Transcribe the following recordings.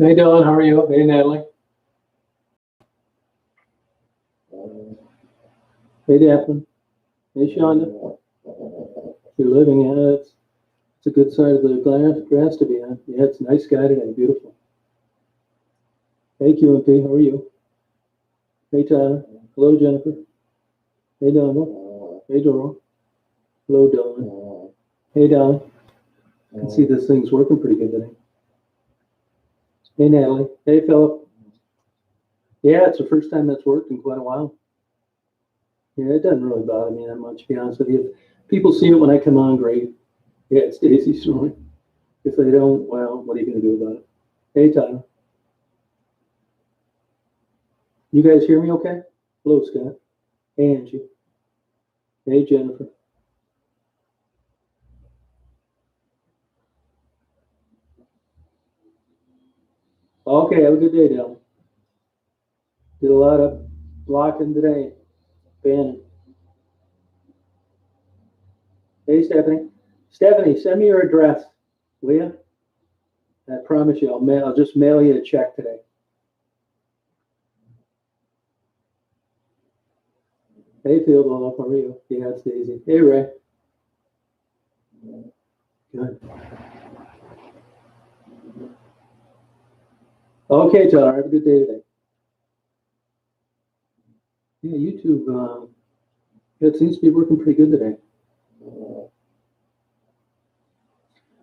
Hey, Don, how are you? Hey, Natalie. Hey, Daphne. Hey, Shonda. You're living in it. It's a good side of the grass to be on. Yeah, it's a nice sky today. Beautiful. Hey, QMP, how are you? Hey, Tyler. Hello, Jennifer. Hey, Donna. Hey, Doral. Hello, Don. Hey, Don. I can see this thing's working pretty good today. Hey, Natalie. Hey, Philip. Yeah, it's the first time that's worked in quite a while. Yeah, it doesn't really bother me that much, to be honest with you. If people see it when I come on, great. Yeah, it's Daisy snoring. If they don't, well, what are you going to do about it? Hey, Tyler. You guys hear me okay? Hello, Scott. Hey, Angie. Hey, Jennifer. Okay, have a good day, Dale. Did a lot of blocking today. Bannon. Hey, Stephanie. Stephanie, send me your address, will you? I promise you, I'll just mail you a check today. Hey, Field Wall, how are you? Yeah, it's Daisy. Hey, Ray. Good. Okay, Tyler, have a good day today. Yeah, YouTube, it seems to be working pretty good today.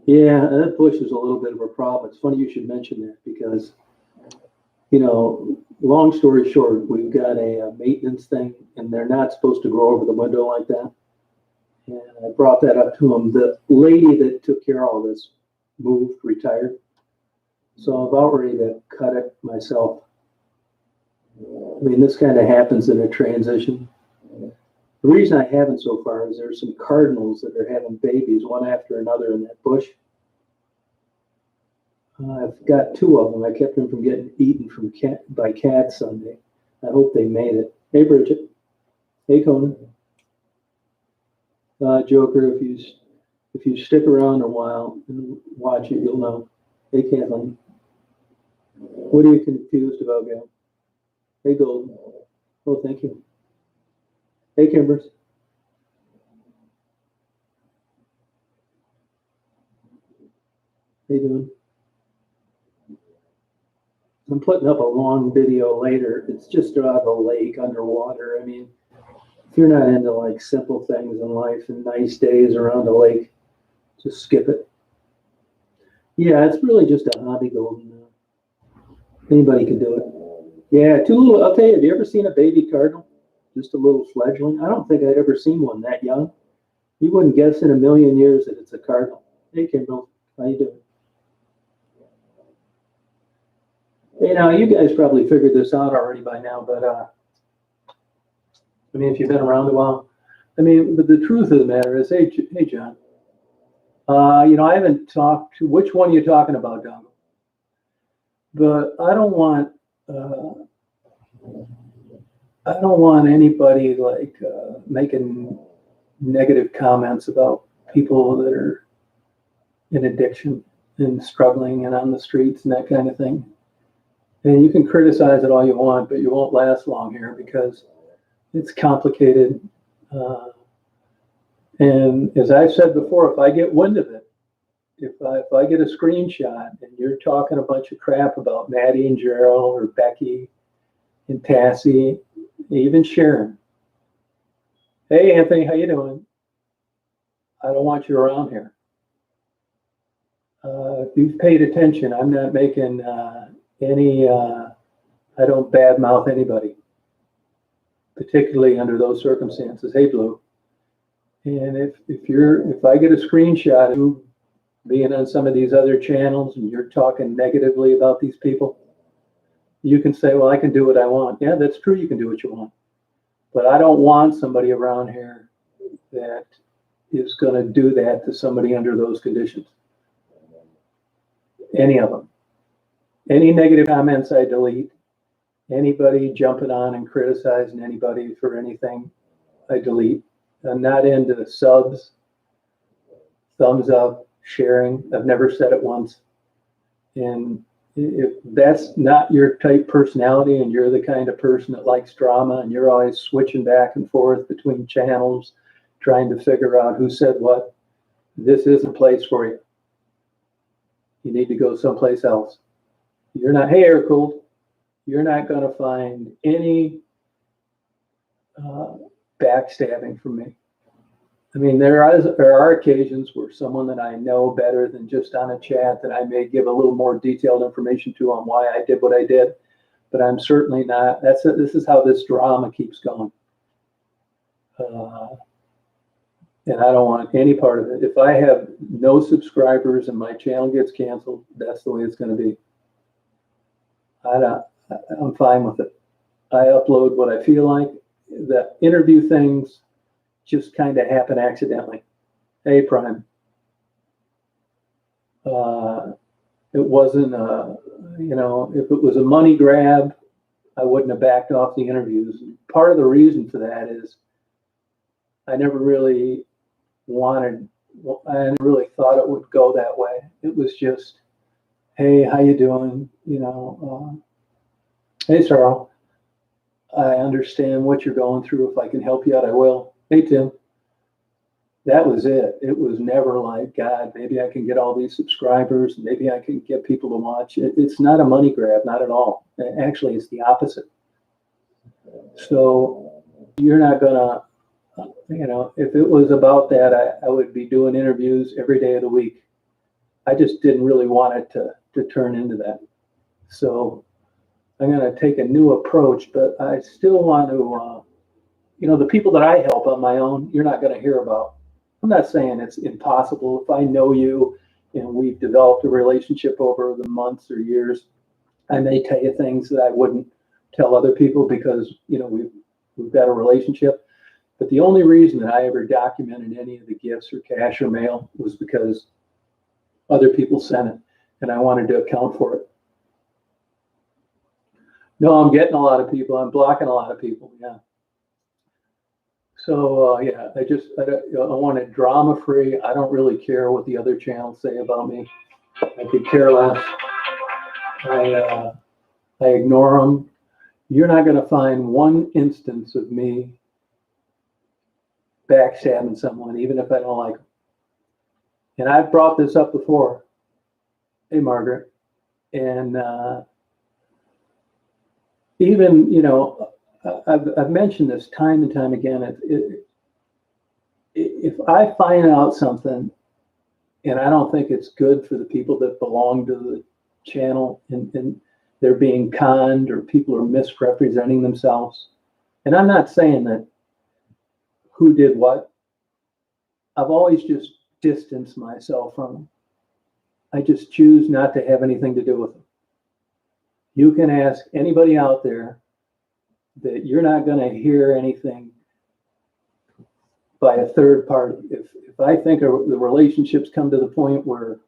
Yeah, that bush is a little bit of a problem. It's funny you should mention that because, long story short, we've got a maintenance thing and they're not supposed to grow over the window like that. And I brought that up to them. The lady that took care of all this moved, retired. So I'm about ready to cut it myself. I mean, this kind of happens in a transition. The reason I haven't so far is there's some cardinals that are having babies one after another in that bush. I've got two of them. I kept them from getting eaten by cats Sunday. I hope they made it. Hey, Bridget. Hey, Conan. Joker, if you stick around a while and watch it, you'll know. Hey, Kathleen. What are you confused about, Gail? Hey, Golden. Oh, thank you. Hey, Kimbers. How you doing? I'm putting up a long video later. It's just about a lake underwater. I mean, if you're not into like simple things in life and nice days around a lake, just skip it. Yeah, it's really just a hobby, Golden. Anybody can do it. Yeah, I'll tell you, have you ever seen a baby cardinal? Just a little fledgling? I don't think I'd ever seen one that young. You wouldn't guess in a million years that it's a cardinal. Hey, Kendall, how you doing? You guys probably figured this out already by now, but I mean, if you've been around a while, but the truth of the matter is, hey, John, I haven't talked to which one you're talking about, Donald, but I don't want anybody like making negative comments about people that are in addiction and struggling and on the streets and that kind of thing. And you can criticize it all you want, but you won't last long here because it's complicated. And as I've said before, if I get wind of it, if I get a screenshot and you're talking a bunch of crap about Maddie and Gerald or Becky and Tassie, even Sharon. Hey, Anthony, how you doing? I don't want you around here. If you've paid attention, I'm not making I don't badmouth anybody, particularly under those circumstances. Hey, Blue. And if I get a screenshot of you being on some of these other channels and you're talking negatively about these people, you can say, well, I can do what I want. Yeah, that's true. You can do what you want. But I don't want somebody around here that is going to do that to somebody under those conditions. Any of them. Any negative comments I delete. Anybody jumping on and criticizing anybody for anything, I delete. I'm not into subs, thumbs up, sharing. I've never said it once. And if that's not your type personality and you're the kind of person that likes drama and you're always switching back and forth between channels, trying to figure out who said what, this is a place for you. You need to go someplace else. You're not, hey, air cooled, you're not going to find any backstabbing from me. I mean, there are occasions where someone that I know better than just on a chat that I may give a little more detailed information to on why I did what I did, but I'm certainly not. This is how this drama keeps going. And I don't want any part of it. If I have no subscribers and my channel gets canceled, that's the way it's going to be. I'm fine with it. I upload what I feel like. The interview things just kind of happen accidentally. Hey, Prime. It wasn't, if it was a money grab, I wouldn't have backed off the interviews. Part of the reason for that is I never really thought it would go that way. It was just, hey, how you doing? Hey, Sarl, I understand what you're going through. If I can help you out, I will. Hey, Tim. That was it. It was never like, God, maybe I can get all these subscribers. Maybe I can get people to watch. It's not a money grab, not at all. Actually, it's the opposite. So you're not going to, if it was about that, I would be doing interviews every day of the week. I just didn't really want it to turn into that. So I'm going to take a new approach, but I still want to, the people that I help on my own, you're not going to hear about. I'm not saying it's impossible. If I know you and we've developed a relationship over the months or years, I may tell you things that I wouldn't tell other people because, we've got a relationship. But the only reason that I ever documented any of the gifts or cash or mail was because other people sent it and I wanted to account for it. No, I'm getting a lot of people. I'm blocking a lot of people. Yeah. So I want it drama free. I don't really care what the other channels say about me. I could care less. I ignore them. You're not going to find one instance of me backstabbing someone, even if I don't like them. And I've brought this up before. Hey, Margaret. And even, I've mentioned this time and time again. If I find out something and I don't think it's good for the people that belong to the channel and they're being conned or people are misrepresenting themselves, and I'm not saying that who did what, I've always just distanced myself from them. I just choose not to have anything to do with them. You can ask anybody out there that you're not going to hear anything by a third party. If I think the relationships come to the point where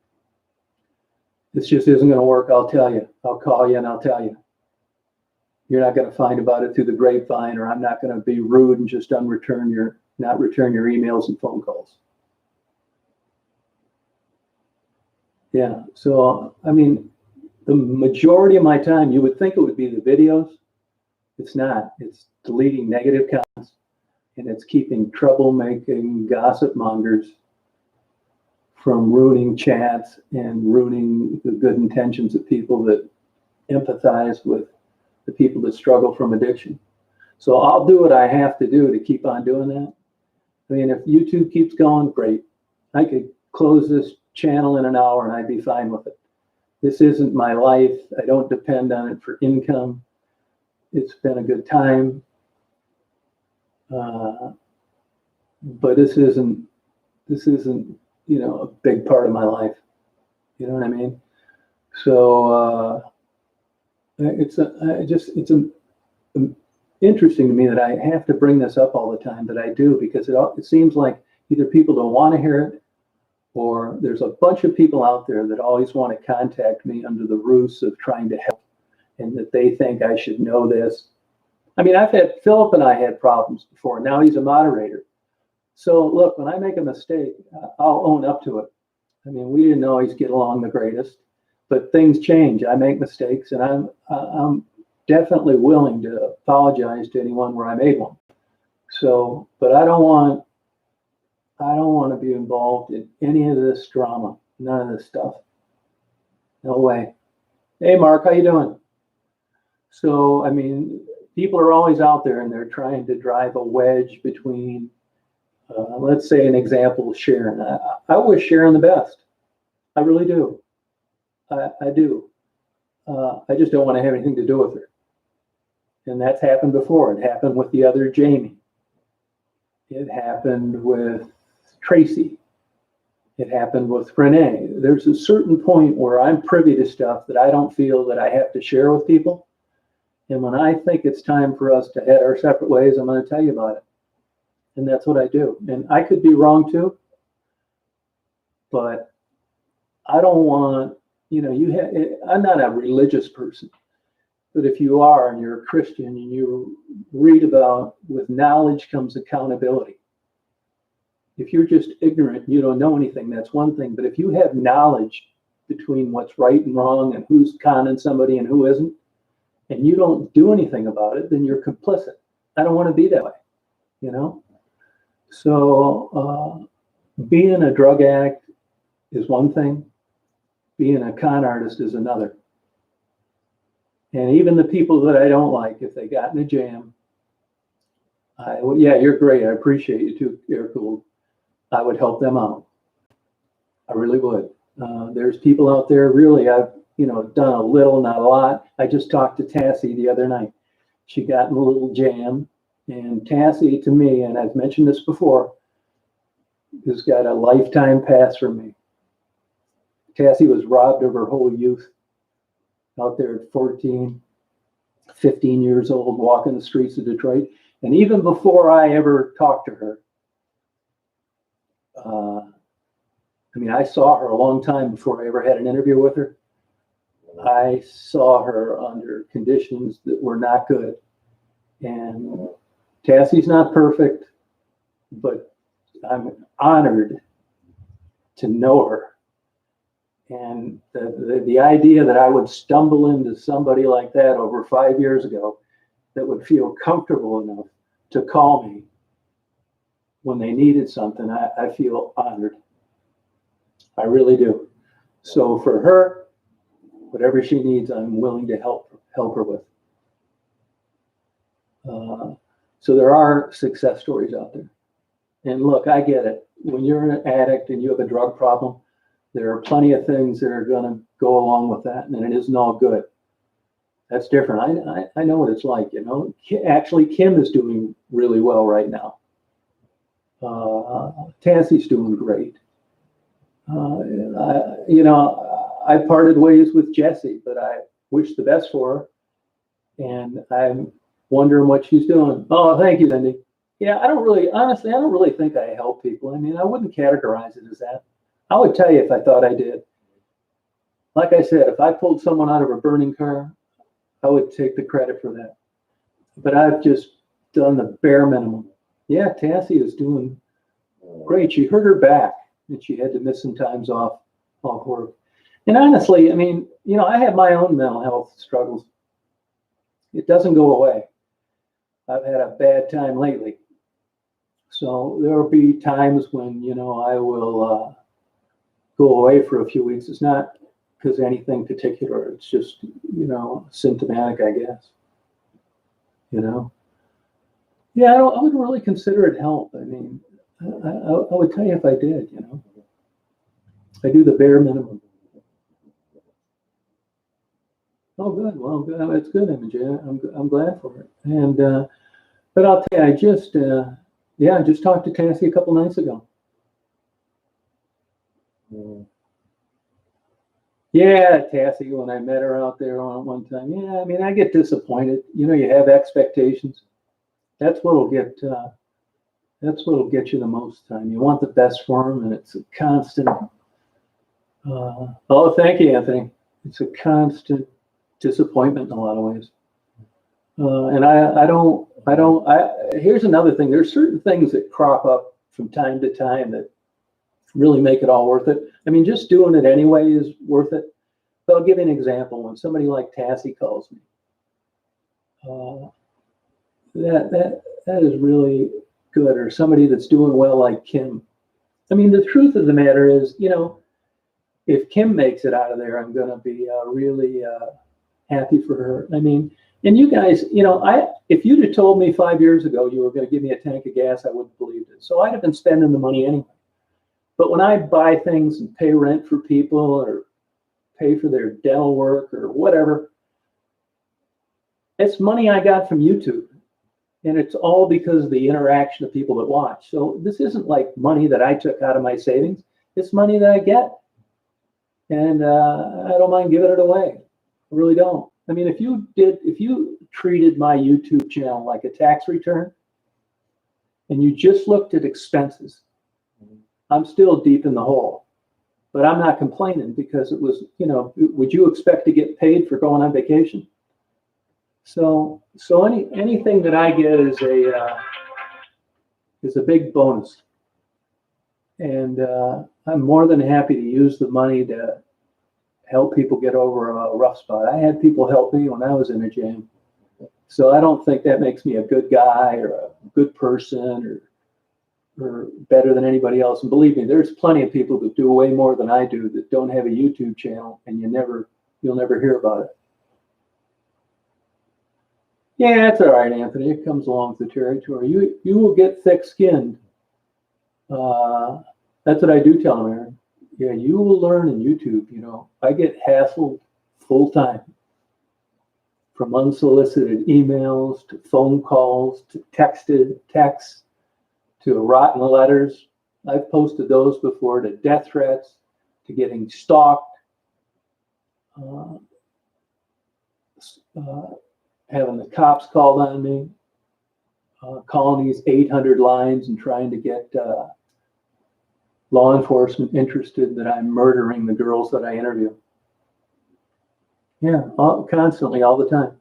this just isn't going to work, I'll tell you. I'll call you and I'll tell you. You're not going to find about it through the grapevine, or I'm not going to be rude and just not return your emails and phone calls. Yeah. So, I mean, the majority of my time, you would think it would be the videos. It's not. It's deleting negative comments, and it's keeping troublemaking gossip mongers from ruining chats and ruining the good intentions of people that empathize with the people that struggle from addiction. So I'll do what I have to do to keep on doing that. I mean, if YouTube keeps going, great. I could close this channel in an hour and I'd be fine with it. This isn't my life. I don't depend on it for income. It's been a good time. But this isn't, a big part of my life. You know what I mean? So it's interesting to me that I have to bring this up all the time, but I do, because it seems like either people don't want to hear it, or there's a bunch of people out there that always want to contact me under the ruse of trying to help, and that they think I should know this. I mean, Philip and I had problems before. Now he's a moderator. So look, when I make a mistake, I'll own up to it. I mean, we didn't always get along the greatest. but things change. I make mistakes, and I'm definitely willing to apologize to anyone where I made one. So, but I don't want to be involved in any of this drama, none of this stuff. No way. Hey, Mark, how you doing? So, I mean, people are always out there and they're trying to drive a wedge between, let's say an example, Sharon. I wish Sharon the best. I really do. I do. I just don't want to have anything to do with her. And that's happened before. It happened with the other Jamie. It happened with Tracy. It happened with Renee. There's a certain point where I'm privy to stuff that I don't feel that I have to share with people. And when I think it's time for us to head our separate ways, I'm going to tell you about it. And that's what I do. And I could be wrong too, but I don't want, I'm not a religious person, but if you are and you're a Christian and you read about with knowledge comes accountability. If you're just ignorant, you don't know anything, that's one thing. But if you have knowledge between what's right and wrong and who's conning somebody and who isn't, and you don't do anything about it, then you're complicit. I don't want to be that way, So being a drug addict is one thing. Being a con artist is another. And even the people that I don't like, if they got in a jam, yeah, you're great. I appreciate you too. You're cool. I would help them out. I really would. There's people out there, really, I've done a little, not a lot. I just talked to Tassie the other night. She got in a little jam, and Tassie, to me, and I've mentioned this before, has got a lifetime pass from me. Tassie was robbed of her whole youth out there at 14, 15 years old, walking the streets of Detroit. And even before I ever talked to her, I saw her a long time before I ever had an interview with her. I saw her under conditions that were not good. And Tassie's not perfect, but I'm honored to know her. And the idea that I would stumble into somebody like that over 5 years ago that would feel comfortable enough to call me when they needed something, I feel honored. I really do. So for her, whatever she needs, I'm willing to help her with. So there are success stories out there. And look, I get it. When you're an addict and you have a drug problem, there are plenty of things that are going to go along with that, and it isn't all good. That's different. I know what it's like, Actually, Kim is doing really well right now. Tassie's doing great. I parted ways with Jessie, but I wish the best for her. And I'm wondering what she's doing. Oh, thank you, Cindy. Yeah, honestly, I don't really think I help people. I wouldn't categorize it as that. I would tell you if I thought I did. Like I said, if I pulled someone out of a burning car, I would take the credit for that. But I've just done the bare minimum. Yeah, Tassie is doing great. She hurt her back and she had to miss some times off work. And honestly, I have my own mental health struggles. It doesn't go away. I've had a bad time lately. So there will be times when, I will go away for a few weeks. It's not because of anything particular. It's just, symptomatic, I guess. Yeah, I wouldn't really consider it help. I would tell you if I did, I do the bare minimum. Oh, good. Well, good. That's good, MJ. I'm glad for it. And but I'll tell you, I just talked to Tassie a couple nights ago. Yeah, Tassie, when I met her out there on one time, yeah, I get disappointed. You have expectations. That's what'll get you the most time. You want the best for them, and it's a constant. Oh, thank you, Anthony. It's a constant disappointment in a lot of ways. And here's another thing. There's certain things that crop up from time to time that really make it all worth it. Just doing it anyway is worth it. So I'll give you an example. When somebody like Tassie calls me, uh, that is really good. Or somebody that's doing well like Kim. I mean, the truth of the matter is, if Kim makes it out of there, I'm going to be really happy for her. I mean, and you guys, if you'd have told me 5 years ago you were going to give me a tank of gas, I wouldn't have believed it. So I'd have been spending the money anyway. But when I buy things and pay rent for people or pay for their dental work or whatever, it's money I got from YouTube. And it's all because of the interaction of people that watch. So this isn't like money that I took out of my savings. It's money that I get. And I don't mind giving it away. I really don't. I mean, if you treated my YouTube channel like a tax return and you just looked at expenses, I'm still deep in the hole. But I'm not complaining because it was, would you expect to get paid for going on vacation? So anything that I get is a big bonus. And I'm more than happy to use the money to help people get over a rough spot. I had people help me when I was in a jam. So I don't think that makes me a good guy or a good person or better than anybody else. And believe me, there's plenty of people that do way more than I do that don't have a YouTube channel, and you'll never hear about it. Yeah, that's all right, Anthony. It comes along with the territory. You will get thick-skinned. That's what I do tell them, Aaron. Yeah, you will learn in YouTube. I get hassled full time, from unsolicited emails to phone calls to texts to rotten letters. I've posted those before, to death threats, to getting stalked, having the cops called on me, calling these 800 lines and trying to get law enforcement interested that I'm murdering the girls that I interview. Yeah, constantly, all the time.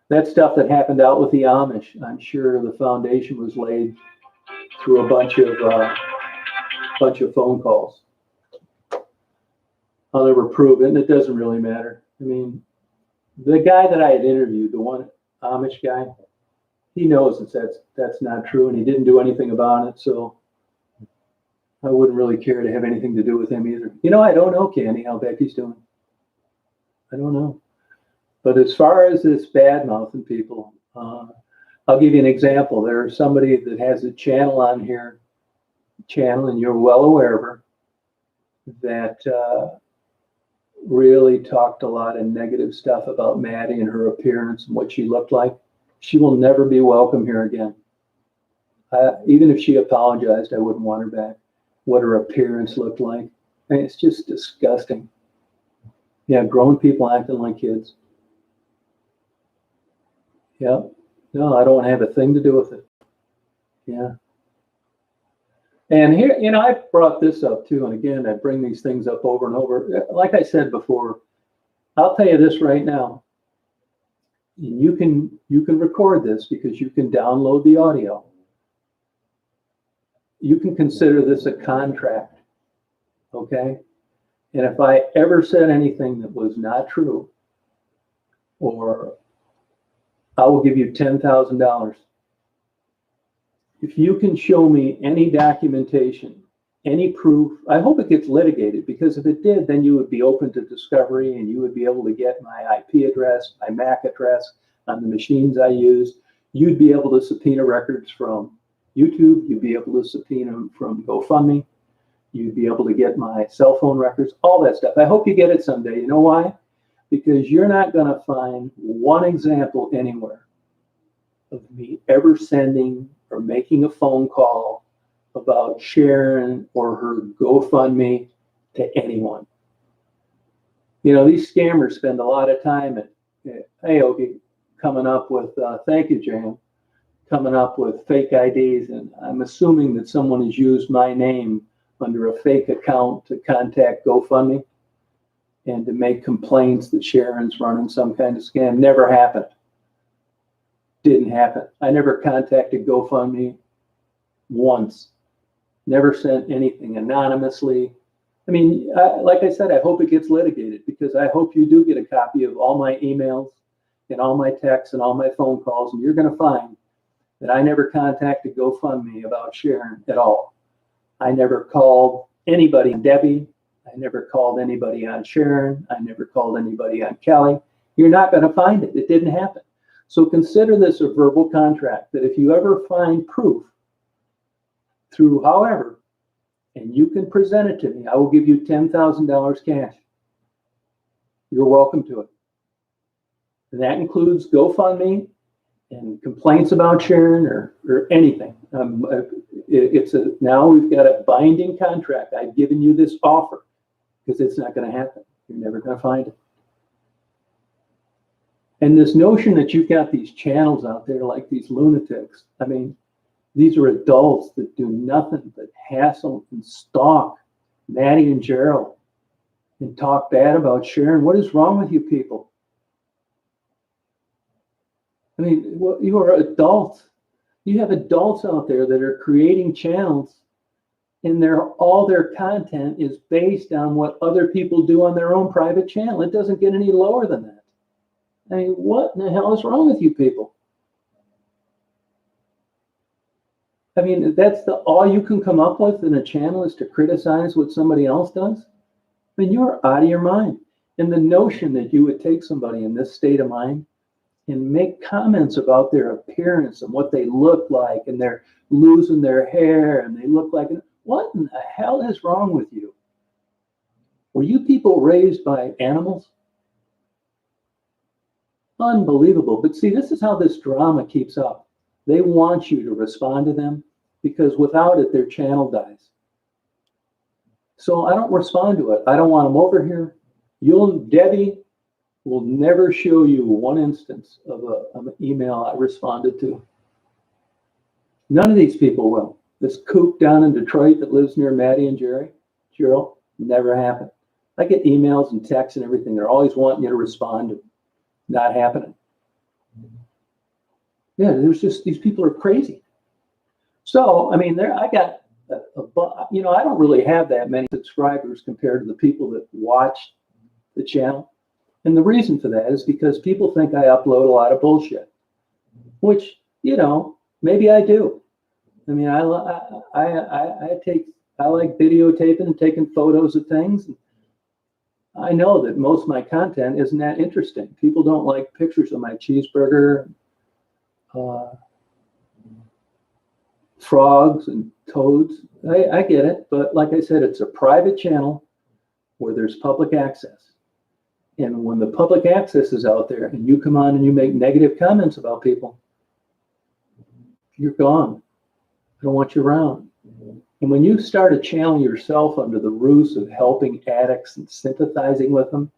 That stuff that happened out with the Amish, I'm sure the foundation was laid through a bunch of phone calls. I'll never prove it, and it doesn't really matter. I mean, the guy that I had interviewed, the one Amish guy, he knows that's not true, and he didn't do anything about it. So I wouldn't really care to have anything to do with him either. I don't know, Candy, how Becky's doing. I don't know. But as far as this bad mouthing people, I'll give you an example. There's somebody that has a channel on here, and you're well aware of her, that really talked a lot of negative stuff about Maddie and her appearance and what she looked like. She will never be welcome here again. Even if she apologized, I wouldn't want her back. What her appearance looked like. I mean, it's just disgusting. Yeah, grown people acting like kids. Yeah. No, I don't want to have a thing to do with it. Yeah. And here, I brought this up too. And again, I bring these things up over and over. Like I said before, I'll tell you this right now. You can record this because you can download the audio. You can consider this a contract. Okay? And if I ever said anything that was not true, or I will give you $10,000. If you can show me any documentation, any proof, I hope it gets litigated, because if it did, then you would be open to discovery and you would be able to get my IP address, my MAC address on the machines I use. You'd be able to subpoena records from YouTube. You'd be able to subpoena them from GoFundMe. You'd be able to get my cell phone records, all that stuff. I hope you get it someday. You know why? Because you're not going to find one example anywhere of me ever sending or making a phone call about Sharon or her GoFundMe to anyone. These scammers spend a lot of time at Aoki coming up with, thank you, Jan, coming up with fake IDs. And I'm assuming that someone has used my name under a fake account to contact GoFundMe and to make complaints that Sharon's running some kind of scam. Never happened. Didn't happen. I never contacted GoFundMe once. Never sent anything anonymously. I mean, like I said, I hope it gets litigated, because I hope you do get a copy of all my emails and all my texts and all my phone calls, and you're going to find that I never contacted GoFundMe about Sharon at all. I never called anybody on Debbie. I never called anybody on Sharon. I never called anybody on Kelly. You're not going to find it. It didn't happen. So consider this a verbal contract, that if you ever find proof through however, and you can present it to me, I will give you $10,000 cash. You're welcome to it. And that includes GoFundMe and complaints about Sharon or anything. Now we've got a binding contract. I've given you this offer, because it's not going to happen. You're never going to find it. And this notion that you've got these channels out there like these lunatics, I mean, these are adults that do nothing but hassle and stalk Maddie and Gerald and talk bad about Sharon. What is wrong with you people? I mean, you are adults. You have adults out there that are creating channels, and all their content is based on what other people do on their own private channel. It doesn't get any lower than that. I mean, what in the hell is wrong with you people? I mean, that's all you can come up with in a channel, is to criticize what somebody else does? I mean, you're out of your mind. And the notion that you would take somebody in this state of mind and make comments about their appearance and what they look like, and they're losing their hair and they look like, what in the hell is wrong with you? Were you people raised by animals? Unbelievable. But see, this is how this drama keeps up. They want you to respond to them, because without it, their channel dies. So I don't respond to it. I don't want them over here. Debbie will never show you one instance of an email I responded to. None of these people will. This kook down in Detroit that lives near Maddie and Gerald, never happened. I get emails and texts and everything. They're always wanting you to respond to. Not happening. Yeah, there's just, these people are crazy. So, I mean, I got, I don't really have that many subscribers compared to the people that watch the channel. And the reason for that is because people think I upload a lot of bullshit, which, maybe I do. I mean, I like videotaping and taking photos of things. I know that most of my content isn't that interesting. People don't like pictures of my cheeseburger, frogs and toads. I get it, but like I said, it's a private channel where there's public access. And when the public access is out there and you come on and you make negative comments about people, you're gone. I don't want you around. And when you start a channel yourself under the ruse of helping addicts and sympathizing with them,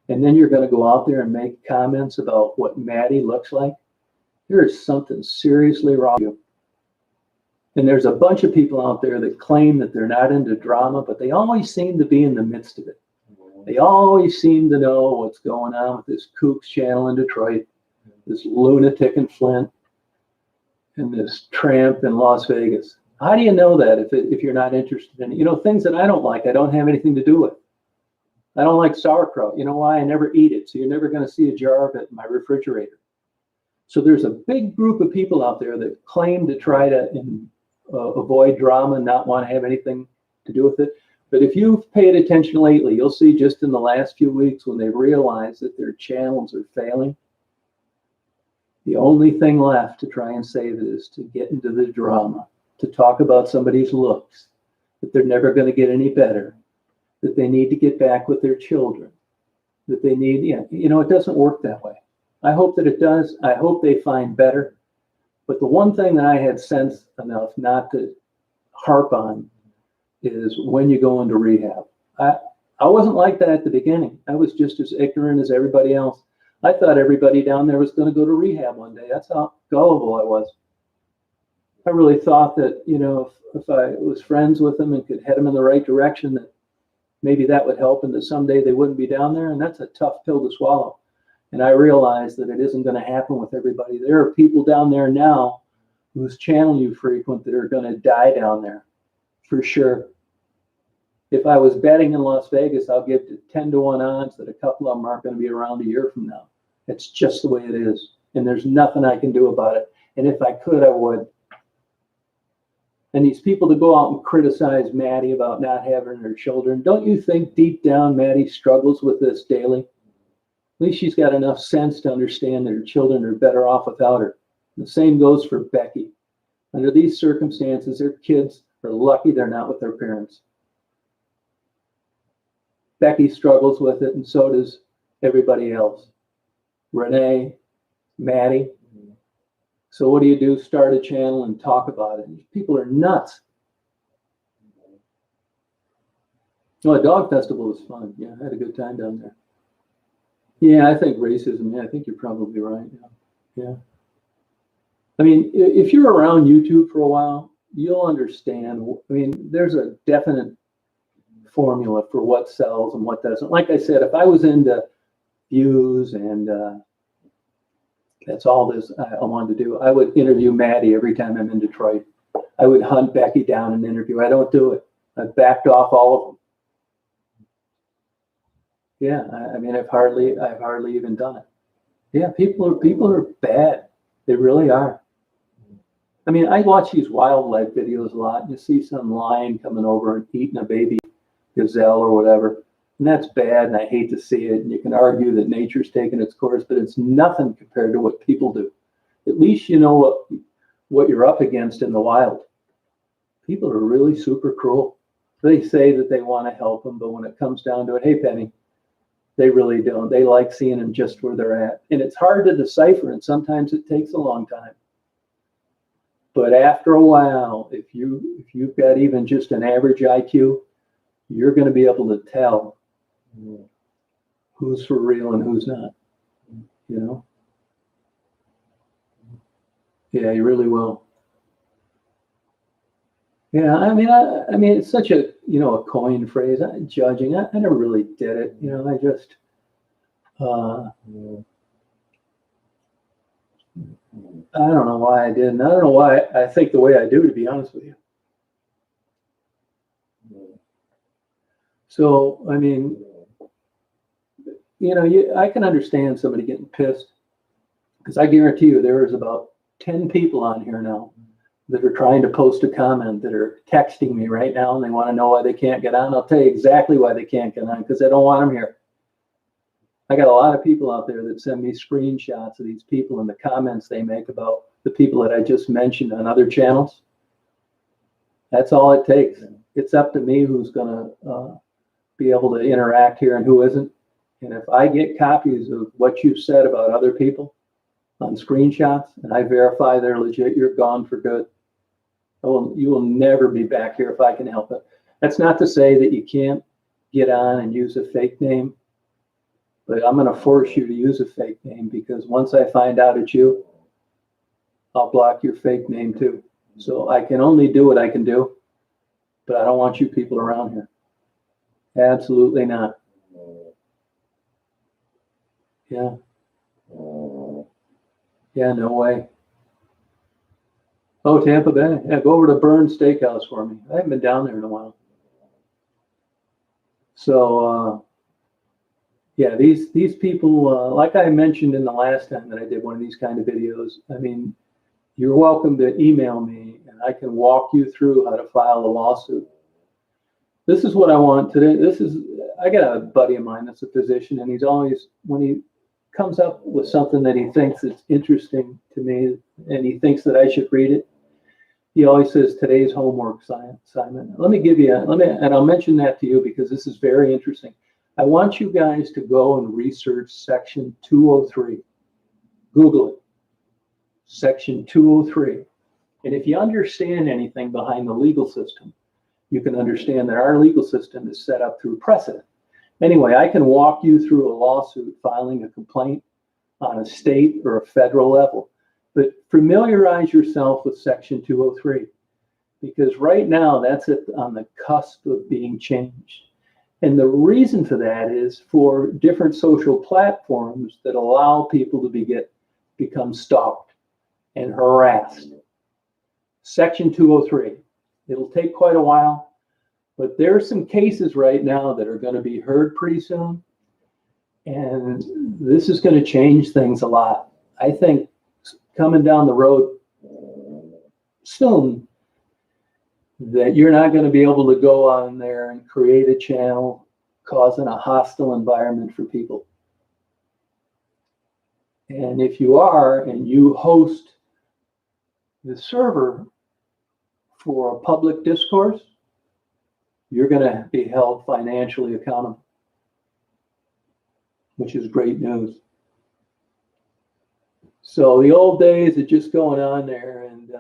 and then you're going to go out there and make comments about what Maddie looks like, there is something seriously wrong with you. And there's a bunch of people out there that claim that they're not into drama, but they always seem to be in the midst of it. They always seem to know what's going on with this kook's channel in Detroit, this lunatic in Flint, and this tramp in Las Vegas. How do you know that if you're not interested in it? Things that I don't like, I don't have anything to do with. I don't like sauerkraut. You know why? I never eat it. So you're never going to see a jar of it in my refrigerator. So there's a big group of people out there that claim to try to avoid drama and not want to have anything to do with it. But if you've paid attention lately, you'll see just in the last few weeks when they realize that their channels are failing, the only thing left to try and save it is to get into the drama, to talk about somebody's looks, that they're never going to get any better, that they need to get back with their children, that they need, it doesn't work that way. I hope that it does. I hope they find better. But the one thing that I had sense enough not to harp on is when you go into rehab. I wasn't like that at the beginning. I was just as ignorant as everybody else. I thought everybody down there was going to go to rehab one day. That's how gullible I was. I really thought that, if I was friends with them and could head them in the right direction, that maybe that would help and that someday they wouldn't be down there. And that's a tough pill to swallow. And I realized that it isn't going to happen with everybody. There are people down there now whose channel you frequent that are going to die down there, for sure. If I was betting in Las Vegas, I'll give to 10-1 odds that a couple of them aren't going to be around a year from now. It's just the way it is. And there's nothing I can do about it. And if I could, I would. And these people that go out and criticize Maddie about not having her children, don't you think deep down Maddie struggles with this daily? At least she's got enough sense to understand that her children are better off without her. The same goes for Becky. Under these circumstances, their kids are lucky they're not with their parents. Becky struggles with it, and so does everybody else. Renee, Maddie. So what do? Start a channel and talk about it. These people are nuts. Well, a dog festival was fun. Yeah, I had a good time down there. Yeah, I think racism. Yeah, I think you're probably right. Yeah. I mean, if you're around YouTube for a while, you'll understand. I mean, there's a definite formula for what sells and what doesn't. Like I said, if I was into views and that's all this I wanted to do, I would interview Maddie every time I'm in Detroit. I would hunt Becky down and interview. I don't do it. I've backed off all of them. Yeah, I mean, I've hardly even done it. Yeah, people are bad. They really are. I mean, I watch these wildlife videos a lot. You see some lion coming over and eating a baby gazelle or whatever, and that's bad, and I hate to see it. And you can argue that nature's taken its course, but it's nothing compared to what people do. At least you know what you're up against in the wild. People are really super cruel. They say that they want to help them, but when it comes down to it, hey, Penny, they really don't. They like seeing them just where they're at. And it's hard to decipher, and sometimes it takes a long time. But after a while, if you've got even just an average IQ, you're going to be able to tell who's for real and who's not. You know? Yeah, you really will. Yeah, I mean, it's such a a coined phrase. Judging, I never really did it. I just. I don't know why I didn't. I don't know why I think the way I do, to be honest with you. So, I mean, I can understand somebody getting pissed, because I guarantee you there is about 10 people on here now that are trying to post a comment, that are texting me right now, and they want to know why they can't get on. I'll tell you exactly why they can't get on, because I don't want them here. I got a lot of people out there that send me screenshots of these people and the comments they make about the people that I just mentioned on other channels. That's all it takes. It's up to me who's going to be able to interact here and who isn't. And if I get copies of what you've said about other people on screenshots and I verify they're legit, you're gone for good. You will never be back here if I can help it. That's not to say that you can't get on and use a fake name. But I'm going to force you to use a fake name, because once I find out it's you, I'll block your fake name too. So I can only do what I can do, but I don't want you people around here. Absolutely not. Yeah. Yeah, no way. Oh, Tampa Bay. Yeah, go over to Burns Steakhouse for me. I haven't been down there in a while. So, yeah, these people, like I mentioned in the last time that I did one of these kind of videos, I mean, you're welcome to email me and I can walk you through how to file a lawsuit. This is what I want today. I got a buddy of mine that's a physician, and he's always, when he comes up with something that he thinks is interesting to me and he thinks that I should read it, he always says, today's homework assignment. And I'll mention that to you because this is very interesting. I want you guys to go and research Section 203. Google it. Section 203. And if you understand anything behind the legal system, you can understand that our legal system is set up through precedent. Anyway, I can walk you through a lawsuit filing a complaint on a state or a federal level. But familiarize yourself with Section 203, because right now that's on the cusp of being changed. And the reason for that is for different social platforms that allow people to become stalked and harassed. Section 203. It'll take quite a while, But there are some cases right now that are going to be heard pretty soon. And this is going to change things a lot. I think coming down the road soon, that you're not going to be able to go on there and create a channel causing a hostile environment for people. And if you are, and you host the server for a public discourse, you're going to be held financially accountable, which is great news. So the old days of just going on there and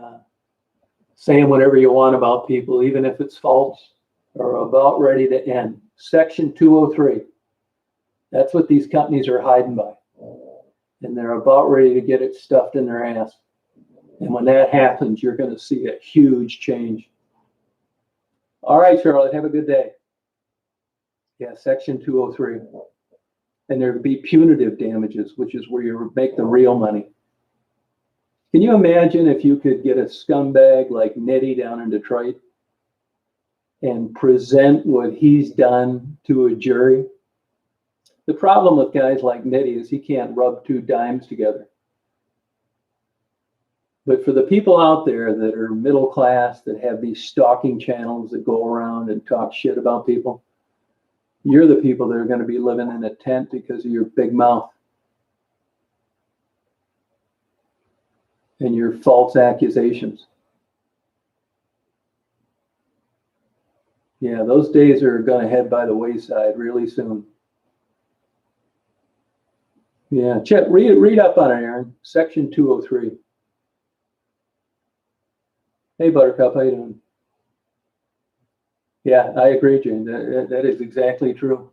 saying whatever you want about people, even if it's false, are about ready to end. Section 203. That's what these companies are hiding by. And they're about ready to get it stuffed in their ass. And when that happens, you're going to see a huge change. All right, Charlotte, have a good day. Yeah, Section 203. And there would be punitive damages, which is where you make the real money. Can you imagine if you could get a scumbag like Nitty down in Detroit and present what he's done to a jury? The problem with guys like Nitty is he can't rub two dimes together. But for the people out there that are middle class, that have these stalking channels that go around and talk shit about people, you're the people that are going to be living in a tent because of your big mouth and your false accusations. Yeah, those days are going to head by the wayside really soon. Yeah, Chet, read up on it, Aaron. Section 203. Hey, Buttercup, how you doing? Yeah, I agree, Jane. That is exactly true.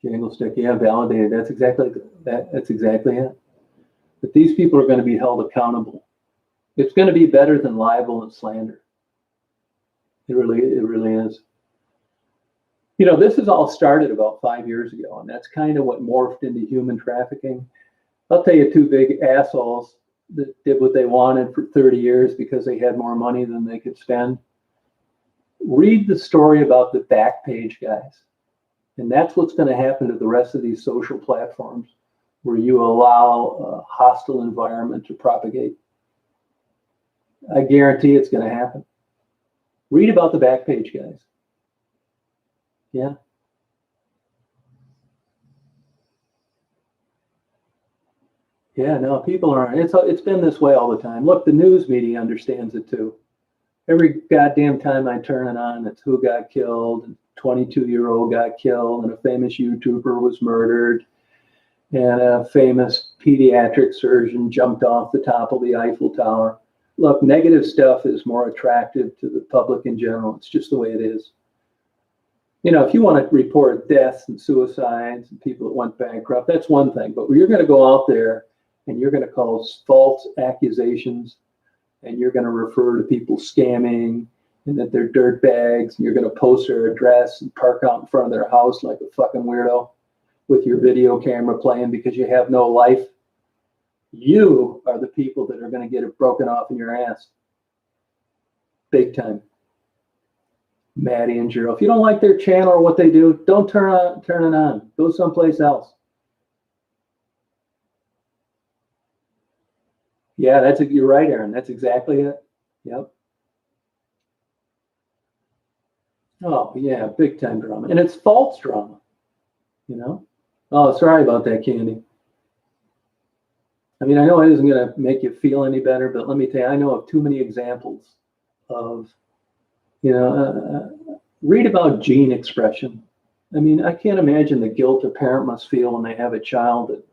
Janglestick, yeah, validated. That's exactly that. That's exactly it. But these people are going to be held accountable. It's going to be better than libel and slander. It really is. You know, this has all started about 5 years ago, and that's kind of what morphed into human trafficking. I'll tell you two big assholes that did what they wanted for 30 years because they had more money than they could spend. Read the story about the Backpage guys. And that's what's going to happen to the rest of these social platforms where you allow a hostile environment to propagate. I guarantee it's going to happen. Read about the Backpage guys. Yeah. Yeah, no, people aren't. It's been this way all the time. Look, the news media understands it too. Every goddamn time I turn it on, it's who got killed, and 22-year-old got killed, and a famous YouTuber was murdered, and a famous pediatric surgeon jumped off the top of the Eiffel Tower. Look, negative stuff is more attractive to the public in general. It's just the way it is. You know, if you want to report deaths and suicides and people that went bankrupt, that's one thing. But you're going to go out there and you're going to call false accusations, and you're going to refer to people scamming and that they're dirt bags, and you're going to post their address and park out in front of their house like a fucking weirdo with your video camera playing because you have no life. You are the people that are going to get it broken off in your ass. Big time. Maddie and Jero. If you don't like their channel or what they do, don't turn it on. Go someplace else. Yeah, you're right, Aaron. That's exactly it. Yep. Oh, yeah, big time drama. And it's false drama, you know? Oh, sorry about that, Candy. I mean, I know it isn't going to make you feel any better, but let me tell you, I know of too many examples of, you know, read about gene expression. I mean, I can't imagine the guilt a parent must feel when they have a child that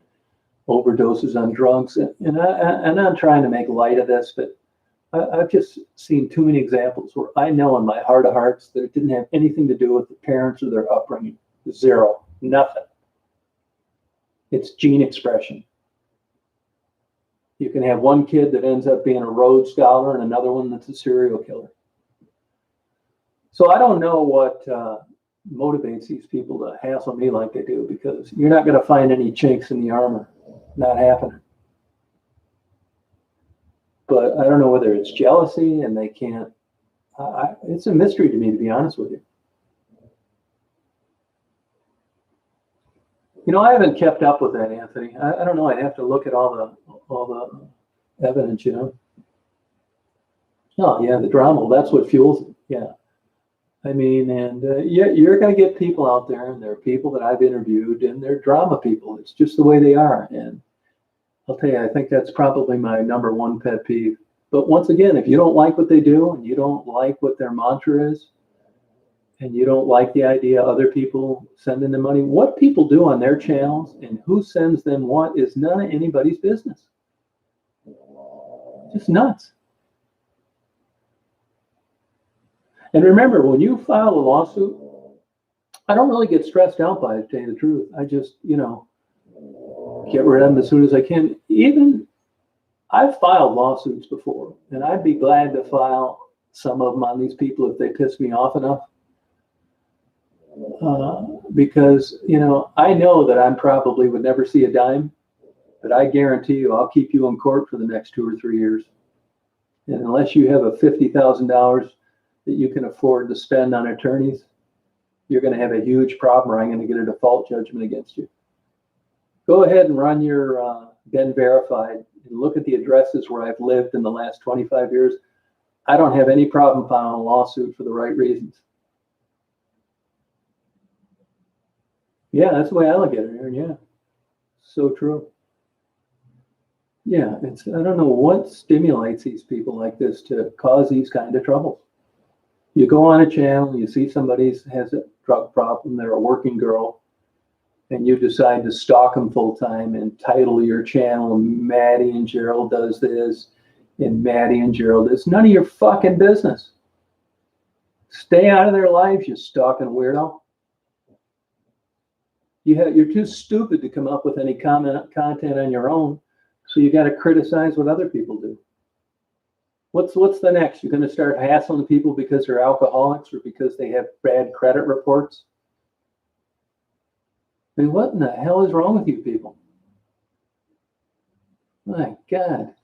overdoses on drugs. And I'm not trying to make light of this, but I've just seen too many examples where I know in my heart of hearts that it didn't have anything to do with the parents or their upbringing. Zero, nothing. It's gene expression. You can have one kid that ends up being a Rhodes Scholar and another one that's a serial killer. So I don't know what motivates these people to hassle me like they do, because you're not going to find any chinks in the armor. Not happening. But I don't know whether it's jealousy and they can't. It's a mystery to me, to be honest with you. I haven't kept up with that, Anthony. I don't know. I'd have to look at all the evidence, Oh, yeah, the drama. Well, that's what fuels it. Yeah. I mean, and yeah, you're going to get people out there, and there are people that I've interviewed, and they're drama people. It's just the way they are. And I'll tell you, I think that's probably my number one pet peeve. But once again, if you don't like what they do, and you don't like what their mantra is, and you don't like the idea of other people sending them money, what people do on their channels and who sends them what is none of anybody's business. Just nuts. And remember, when you file a lawsuit, I don't really get stressed out by it, to tell you the truth. I just, get rid of them as soon as I can. Even I've filed lawsuits before, and I'd be glad to file some of them on these people if they piss me off enough. Because, I know that I probably would never see a dime, but I guarantee you I'll keep you in court for the next 2 or 3 years. And unless you have a $50,000 that you can afford to spend on attorneys, you're going to have a huge problem, or I'm going to get a default judgment against you. Go ahead and run your been verified and look at the addresses where I've lived in the last 25 years. I don't have any problem filing a lawsuit for the right reasons. Yeah, that's the way I look at it, Aaron. Yeah, so true. Yeah, I don't know what stimulates these people like this to cause these kind of troubles. You go on a channel, you see somebody has a drug problem, they're a working girl, and you decide to stalk them full time and title your channel Maddie and Gerald does this and Maddie and Gerald. It's none of your fucking business. Stay out of their lives, you stalking weirdo. You're too stupid to come up with any content on your own, so you got to criticize what other people do. What's the next? You're going to start hassling people because they're alcoholics or because they have bad credit reports? I mean, what in the hell is wrong with you people? My God.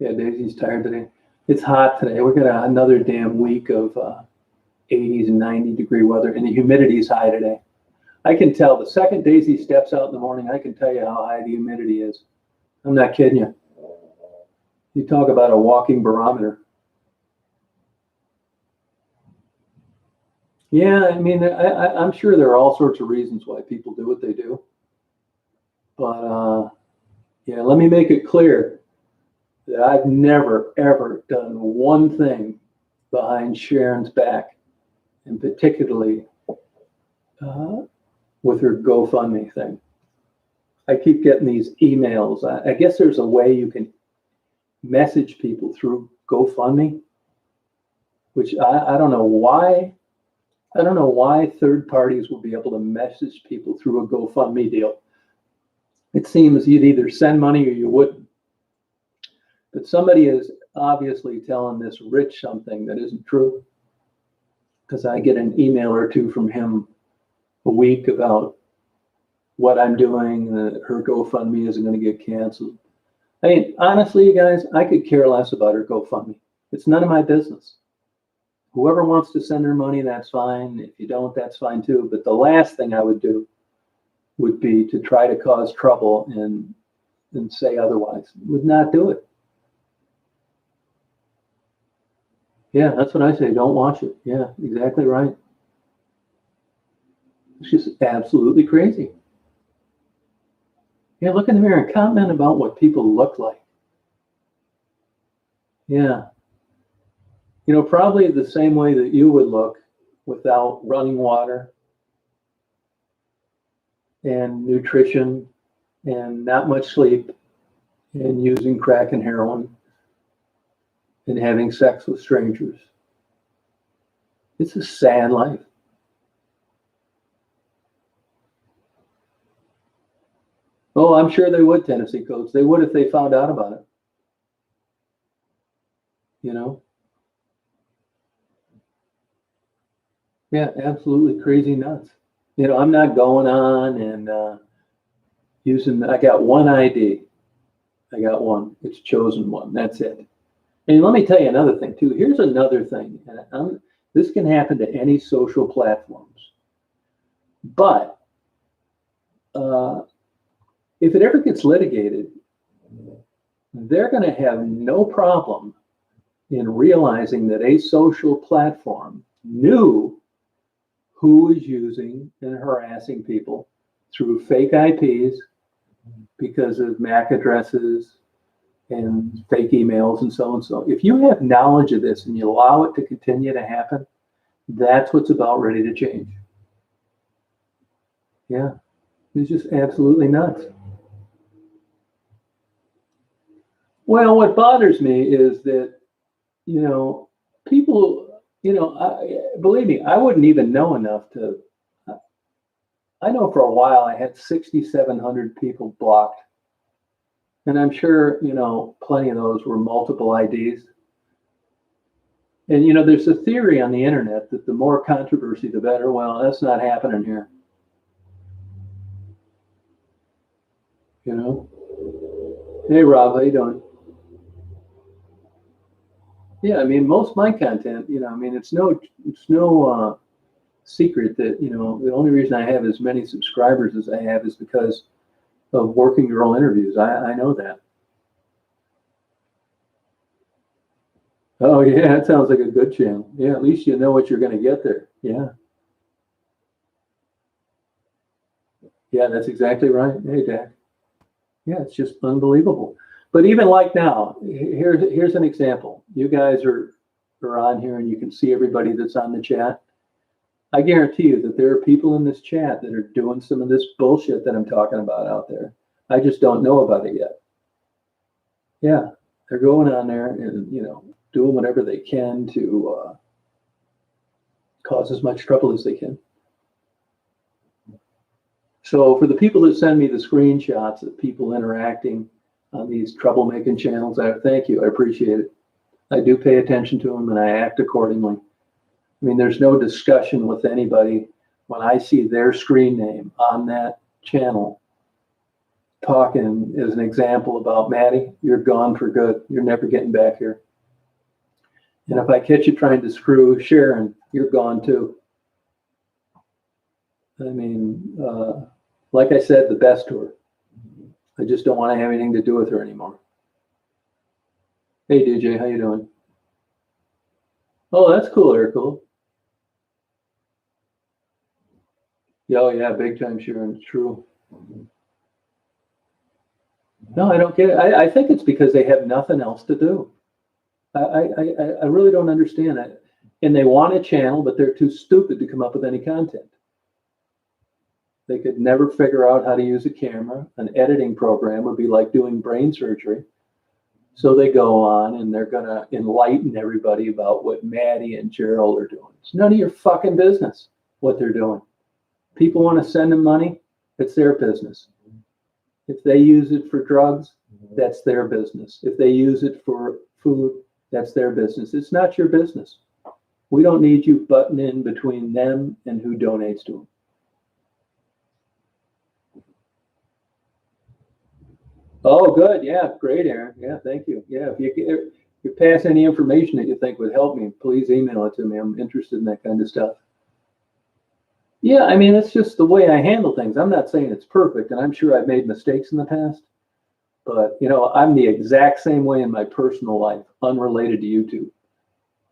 Yeah, Daisy's tired today. It's hot today. We're got another damn week of 80s and 90-degree weather, and the humidity is high today. I can tell the second Daisy steps out in the morning, I can tell you how high the humidity is. I'm not kidding you. You talk about a walking barometer. Yeah, I mean, I'm sure there are all sorts of reasons why people do what they do. But yeah, let me make it clear that I've never, ever done one thing behind Sharon's back, and particularly with her GoFundMe thing. I keep getting these emails. I guess there's a way you can message people through GoFundMe, which I don't know why. I don't know why third parties will be able to message people through a GoFundMe deal. It seems you'd either send money or you wouldn't. But somebody is obviously telling this Rich something that isn't true, because I get an email or two from him a week about what I'm doing, that her GoFundMe isn't going to get canceled. I mean, honestly, you guys, I could care less about her GoFundMe. It's none of my business. Whoever wants to send her money, that's fine. If you don't, that's fine too. But the last thing I would do would be to try to cause trouble and say otherwise. Would not do it. Yeah, that's what I say. Don't watch it. Yeah, exactly right. It's just absolutely crazy. Yeah, look in the mirror and comment about what people look like. Yeah. Probably the same way that you would look without running water and nutrition and not much sleep and using crack and heroin and having sex with strangers. It's a sad life. Oh, I'm sure they would, Tennessee coach. They would if they found out about it. Yeah, absolutely crazy nuts. I'm not going on and I got one ID. I got one. It's chosen one. That's it. And let me tell you another thing too. Here's another thing. This can happen to any social platforms. But if it ever gets litigated, they're going to have no problem in realizing that a social platform knew who was using and harassing people through fake IPs because of MAC addresses and fake emails and so and so. If you have knowledge of this and you allow it to continue to happen, that's what's about ready to change. Yeah, it's just absolutely nuts. Well, what bothers me is that, people, believe me, I wouldn't even know enough to. I know for a while I had 6,700 people blocked. And I'm sure, plenty of those were multiple IDs. And, there's a theory on the internet that the more controversy, the better. Well, that's not happening here. Hey, Rob, how you doing? Yeah, I mean, most of my content, it's no secret that, the only reason I have as many subscribers as I have is because of working girl interviews. I know that. Oh, yeah, that sounds like a good channel. Yeah, at least you know what you're going to get there. Yeah. Yeah, that's exactly right. Hey, Dak. Yeah, it's just unbelievable. But even like now, here's an example. You guys are on here and you can see everybody that's on the chat. I guarantee you that there are people in this chat that are doing some of this bullshit that I'm talking about out there. I just don't know about it yet. Yeah, they're going on there and, doing whatever they can to cause as much trouble as they can. So for the people that send me the screenshots of people interacting on these troublemaking channels, I thank you. I appreciate it. I do pay attention to them and I act accordingly. I mean, there's no discussion with anybody when I see their screen name on that channel talking as an example about Maddie, you're gone for good. You're never getting back here. And if I catch you trying to screw Sharon, you're gone too. I mean, like I said, the best to her. I just don't want to have anything to do with her anymore. Hey, DJ, how you doing? Oh, that's cool, Eric. Oh, yeah, big time, Sharon. True. No, I don't get it. I think it's because they have nothing else to do. I really don't understand it. And they want a channel, but they're too stupid to come up with any content. They could never figure out how to use a camera. An editing program would be like doing brain surgery. So they go on and they're going to enlighten everybody about what Maddie and Gerald are doing. It's none of your fucking business what they're doing. People want to send them money, it's their business. If they use it for drugs, that's their business. If they use it for food, that's their business. It's not your business. We don't need you butting in between them and who donates to them. Oh, good. Yeah, great, Aaron. Yeah, thank you. Yeah, if you pass any information that you think would help me, please email it to me. I'm interested in that kind of stuff. Yeah, I mean, it's just the way I handle things. I'm not saying it's perfect, and I'm sure I've made mistakes in the past. But, I'm the exact same way in my personal life, unrelated to YouTube.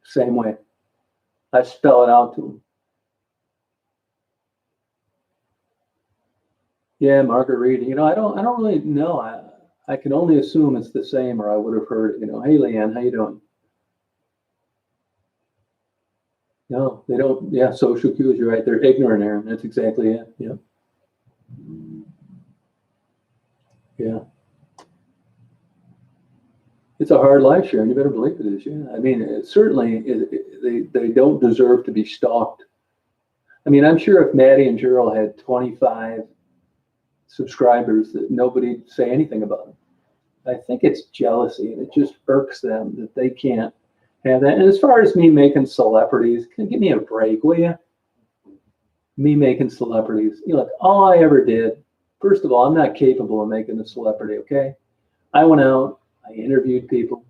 Same way. I spell it out to them. Yeah, Margaret Reed. I don't really know. I can only assume it's the same, or I would have heard it. Hey, Leanne, how you doing? No, they don't. Yeah, social cues. You're right. They're ignorant, Aaron. That's exactly it. Yeah. Yeah. It's a hard life, Sharon. You better believe it is. Yeah. I mean, they don't deserve to be stalked. I mean, I'm sure if Maddie and Gerald had 25 subscribers, that nobody'd say anything about them. I think it's jealousy, and it just irks them that they can't have that. And as far as me making celebrities, give me a break, will you? Me making celebrities. Look, all I ever did, first of all, I'm not capable of making a celebrity, okay? I went out, I interviewed people.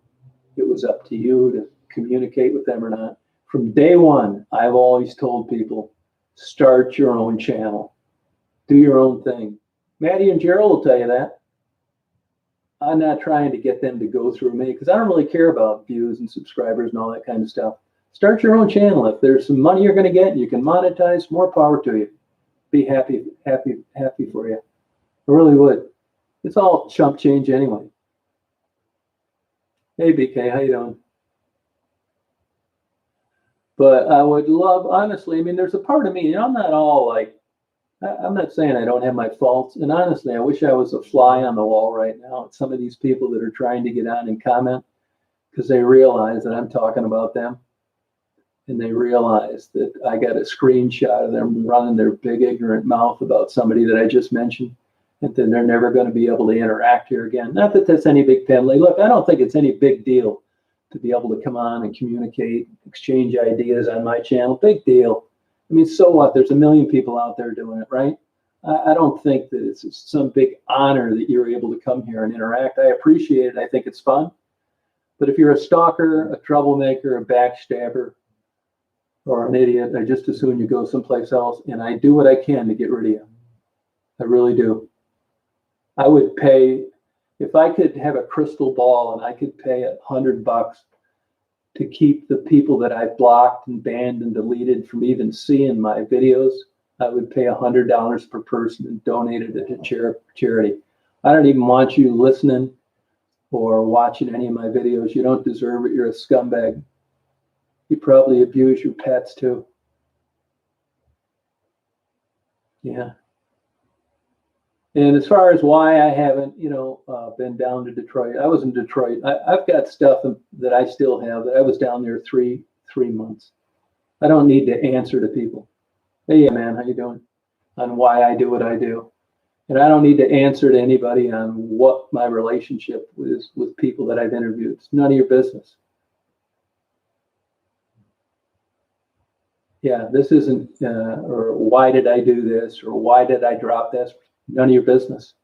It was up to you to communicate with them or not. From day one, I've always told people, start your own channel. Do your own thing. Maddie and Gerald will tell you that. I'm not trying to get them to go through me because I don't really care about views and subscribers and all that kind of stuff. Start your own channel. If there's some money you're going to get and you can monetize, more power to you. Be happy for you. I really would. It's all chump change anyway. Hey, BK, how you doing? But I would love, honestly, I mean, there's a part of me, you know, I'm not all like, I'm not saying I don't have my faults. And honestly, I wish I was a fly on the wall right now at some of these people that are trying to get on and comment because they realize that I'm talking about them. And they realize that I got a screenshot of them running their big ignorant mouth about somebody that I just mentioned. And then they're never going to be able to interact here again. Not that that's any big penalty. Look, I don't think it's any big deal to be able to come on and communicate, exchange ideas on my channel. Big deal. I mean, so what? There's a million people out there doing it, right? I don't think that it's some big honor that you're able to come here and interact. I appreciate it. I think it's fun. But if you're a stalker, a troublemaker, a backstabber, or an idiot, I just assume you go someplace else. And I do what I can to get rid of you. I really do. I would pay, if I could have a crystal ball and I could pay $100 to keep the people that I've blocked and banned and deleted from even seeing my videos, I would pay $100 per person and donate it to charity. I don't even want you listening or watching any of my videos. You don't deserve it. You're a scumbag. You probably abuse your pets too. Yeah. And as far as why I haven't, been down to Detroit, I was in Detroit. I've got stuff that I still have that I was down there three months. I don't need to answer to people. Hey, yeah, man, how you doing? On why I do what I do. And I don't need to answer to anybody on what my relationship is with people that I've interviewed. It's none of your business. Yeah, this isn't, or why did I do this, or why did I drop this? None of your business.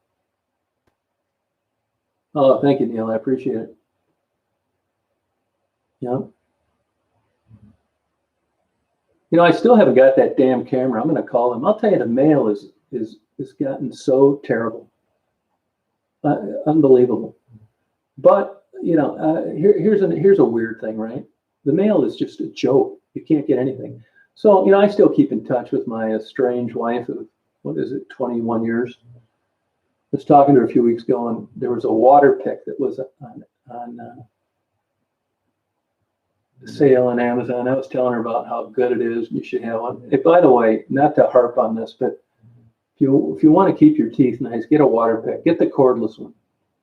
Oh, thank you, Neil. I appreciate it. Yeah. I still haven't got that damn camera. I'm going to call him. I'll tell you, the mail is gotten so terrible, unbelievable. But here's a weird thing, right? The mail is just a joke. You can't get anything. So I still keep in touch with my estranged wife of 21 years. I was talking to her a few weeks ago, and there was a water pick that was on sale on Amazon. I was telling her about how good it is, and you should have one. Hey, by the way, not to harp on this, but if you want to keep your teeth nice, get a water pick. Get the cordless one.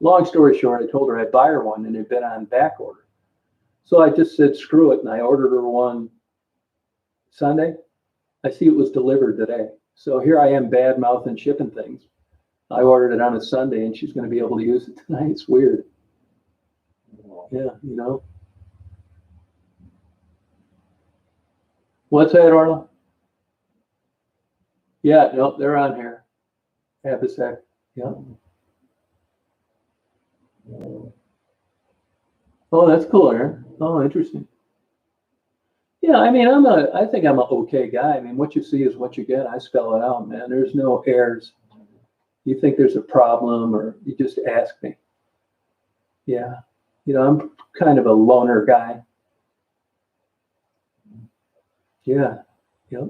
Long story short, I told her I'd buy her one, and it had been on back order. So I just said, screw it, and I ordered her one Sunday. I see it was delivered today. So here I am bad mouthing shipping things. I ordered it on a Sunday, and she's going to be able to use it tonight. It's weird. Yeah, What's that, Arla? Yeah, no, they're on here. Half a sec. Yeah. Oh, that's cool, Aaron. Oh, interesting. Yeah, I mean, I think I'm an okay guy. I mean, what you see is what you get. I spell it out, man. There's no errors. You think there's a problem, or you just ask me. Yeah. I'm kind of a loner guy. Yeah. Yep.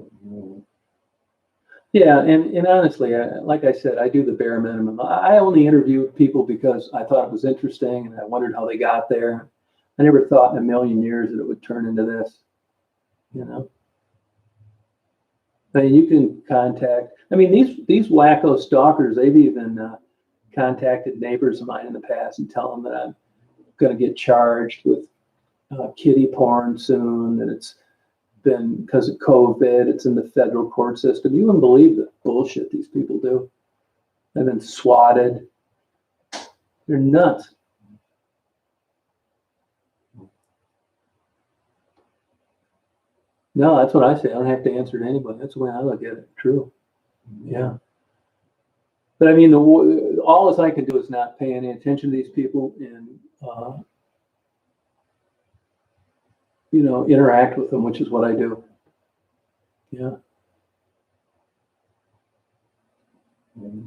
Yeah, and honestly, like I said, I do the bare minimum. I only interview people because I thought it was interesting, and I wondered how they got there. I never thought in a million years that it would turn into this. I mean, you can contact. I mean, these wacko stalkers. They've even contacted neighbors of mine in the past and tell them that I'm going to get charged with kiddie porn soon, that it's been because of COVID, it's in the federal court system. You wouldn't believe the bullshit these people do. They've been swatted. They're nuts. No, that's what I say. I don't have to answer to anybody. That's the way I look at it. True. Yeah. But I mean, all I can do is not pay any attention to these people and, interact with them, which is what I do. Yeah.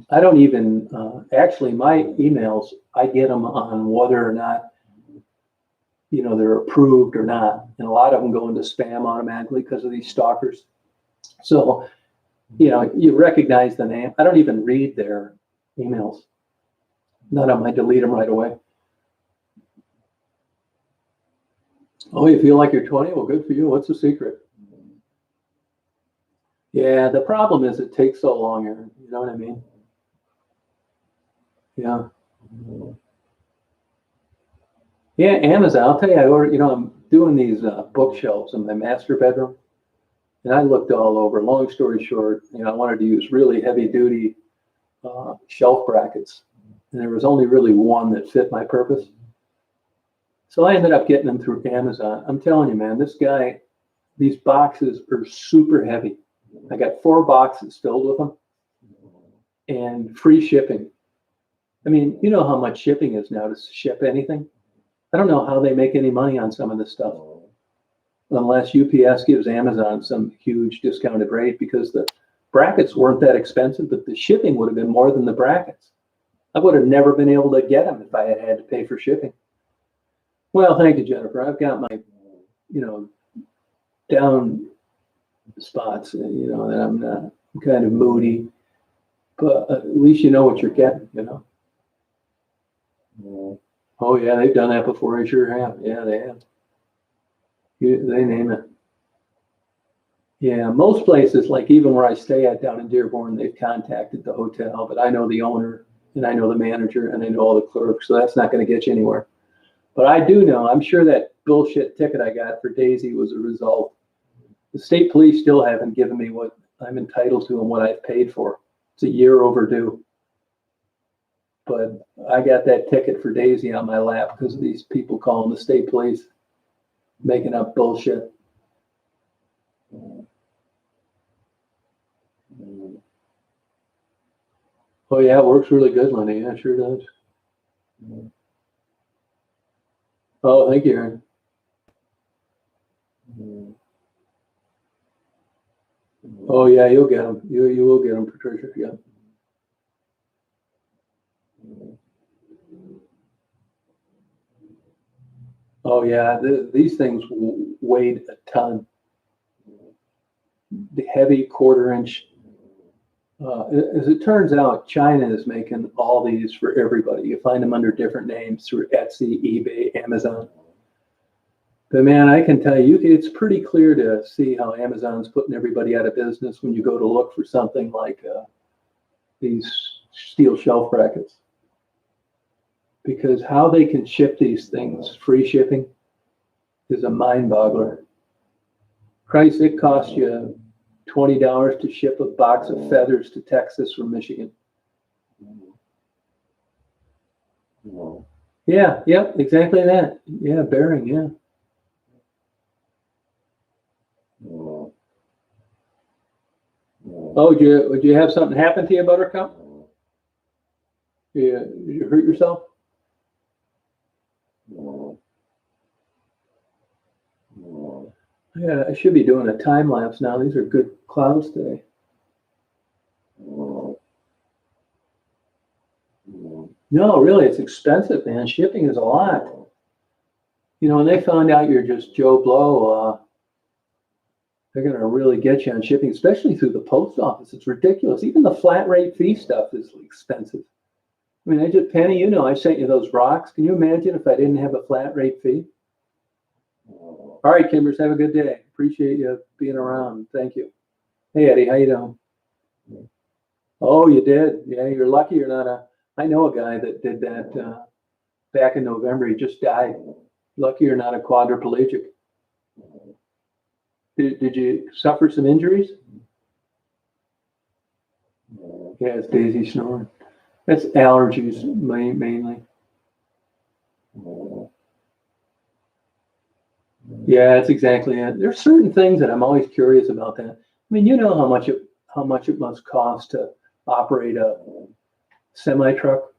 I don't even, actually, my emails, I get them on whether or not, they're approved or not. And a lot of them go into spam automatically because of these stalkers. So, you recognize the name. I don't even read their emails. None of them, I delete them right away. Oh, you feel like you're 20? Well, good for you. What's the secret? Yeah, the problem is it takes so long, Aaron. You know what I mean? Yeah. Yeah, Amazon. I'll tell you, I ordered, I'm doing these bookshelves in my master bedroom. And I looked all over. Long story short, I wanted to use really heavy duty shelf brackets. And there was only really one that fit my purpose. So I ended up getting them through Amazon. I'm telling you, man, these boxes are super heavy. I got 4 boxes filled with them and free shipping. I mean, you know how much shipping is now to ship anything? I don't know how they make any money on some of this stuff unless UPS gives Amazon some huge discounted rate, because the brackets weren't that expensive, but the shipping would have been more than the brackets. I would have never been able to get them if I had had to pay for shipping. Well, thank you, Jennifer. I've got my, down spots, that I'm kind of moody, but at least you know what you're getting, Oh, yeah, they've done that before. I sure have. Yeah, they have. They name it. Yeah, most places, like even where I stay at down in Dearborn, they've contacted the hotel, but I know the owner and I know the manager and I know all the clerks, so that's not going to get you anywhere. But I do know, I'm sure that bullshit ticket I got for Daisy was a result. The state police still haven't given me what I'm entitled to and what I've paid for. It's a year overdue. But I got that ticket for Daisy on my lap because of these people calling the state police, making up bullshit. Oh, yeah, it works really good, Lenny. Yeah, it sure does. Oh, thank you, Aaron. Oh, yeah, you'll get them. You will get them, Patricia. Yeah. Oh, yeah, these things weighed a ton. The heavy 1/4 inch. As it turns out, China is making all these for everybody. You find them under different names through Etsy, eBay, Amazon. But man, I can tell you, it's pretty clear to see how Amazon's putting everybody out of business when you go to look for something like these steel shelf brackets. Because how they can ship these things, free shipping, is a mind boggler. Christ, it costs you $20 to ship a box of feathers to Texas from Michigan. Yeah, yep, exactly that. Yeah, bearing, yeah. Oh, would you have something happen to you, Buttercup? Yeah, did you hurt yourself? Yeah, I should be doing a time lapse now. These are good clouds today. No, really, it's expensive, man. Shipping is a lot. When they found out you're just Joe Blow, they're going to really get you on shipping, especially through the post office. It's ridiculous. Even the flat rate fee stuff is expensive. I mean, Penny, I sent you those rocks. Can you imagine if I didn't have a flat rate fee? All right, Kimbers, have a good day. Appreciate you being around. Thank you. Hey, Eddie, how you doing? Oh, you did? Yeah, you're lucky you're not I know a guy that did that back in November. He just died. Lucky you're not a quadriplegic. Did you suffer some injuries? Yeah, it's Daisy snoring. That's allergies mainly. Yeah, that's exactly it. There's certain things that I'm always curious about that. I mean, how much it must cost to operate a semi truck.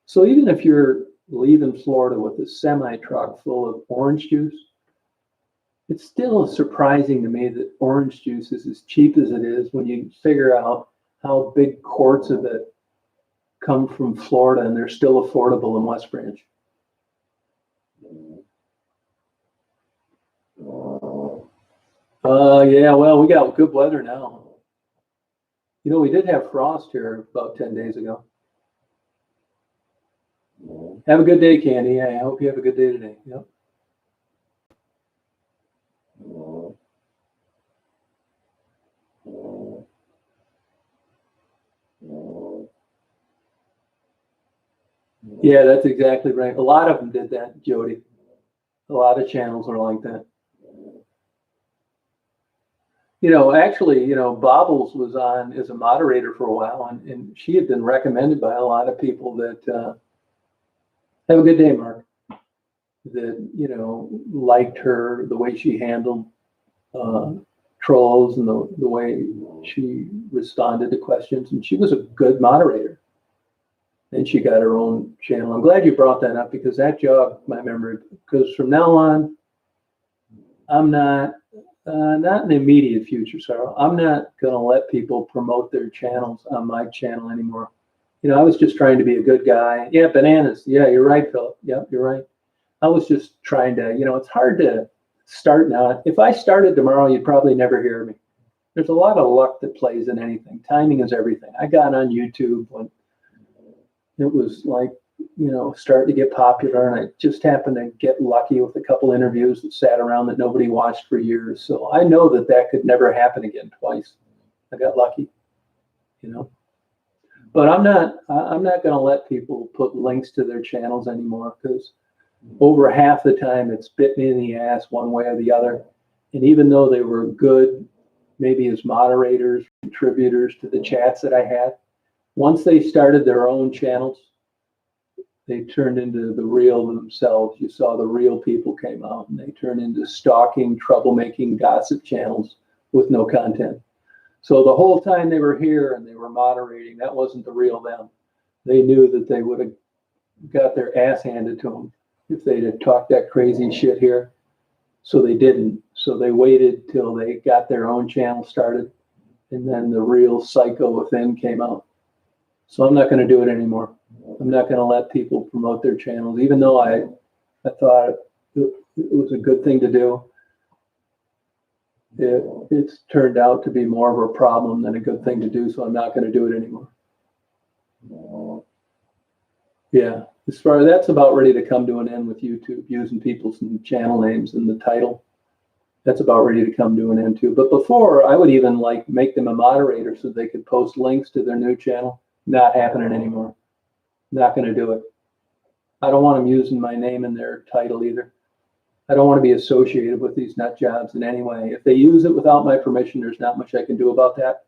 So even if you're leaving Florida with a semi truck full of orange juice, it's still surprising to me that orange juice is as cheap as it is when you figure out how big quarts of it come from Florida and they're still affordable in West Branch. Yeah, well, we got good weather now. You know, we did have frost here about 10 days ago. Have a good day, Candy. I hope you have a good day today. Yep. Yeah, that's exactly right. A lot of them did that, Jody. A lot of channels are like that. You know, actually, you know, Bobbles was on as a moderator for a while, and she had been recommended by a lot of people that have a good day, Mark, that, you know, liked her, the way she handled trolls and the way she responded to questions. And she was a good moderator. And she got her own channel. I'm glad you brought that up because that jogged my memory. Because from now on, I'm not in the immediate future, Sarah. I'm not going to let people promote their channels on my channel anymore. You know, I was just trying to be a good guy. Yeah, bananas. Yeah, you're right, Philip. Yep, you're right. I was just trying to, you know, it's hard to start now. If I started tomorrow, you'd probably never hear me. There's a lot of luck that plays in anything. Timing is everything. I got on YouTube when it was like, you know, starting to get popular, and I just happened to get lucky with a couple interviews that sat around that nobody watched for years. So I know that that could never happen again twice. I got lucky, you know. But I'm not going to let people put links to their channels anymore because over half the time it's bit me in the ass one way or the other. And even though they were good, maybe as moderators, contributors to the chats that I had, once they started their own channels, they turned into the real themselves. You saw the real people came out, and they turned into stalking, troublemaking, gossip channels with no content. So the whole time they were here and they were moderating, that wasn't the real them. They knew that they would have got their ass handed to them if they'd have talked that crazy shit here. So they didn't. So they waited till they got their own channel started, and then the real psycho within came out. So I'm not going to do it anymore. I'm not going to let people promote their channels, even though I thought it was a good thing to do. It's turned out to be more of a problem than a good thing to do, so I'm not going to do it anymore. Yeah, as far as that's about ready to come to an end with YouTube, using people's channel names in the title. That's about ready to come to an end too. But before, I would even like make them a moderator so they could post links to their new channel. Not happening anymore. Not going to do it. I don't want them using my name in their title either. I don't want to be associated with these nut jobs in any way. If they use it without my permission, there's not much I can do about that.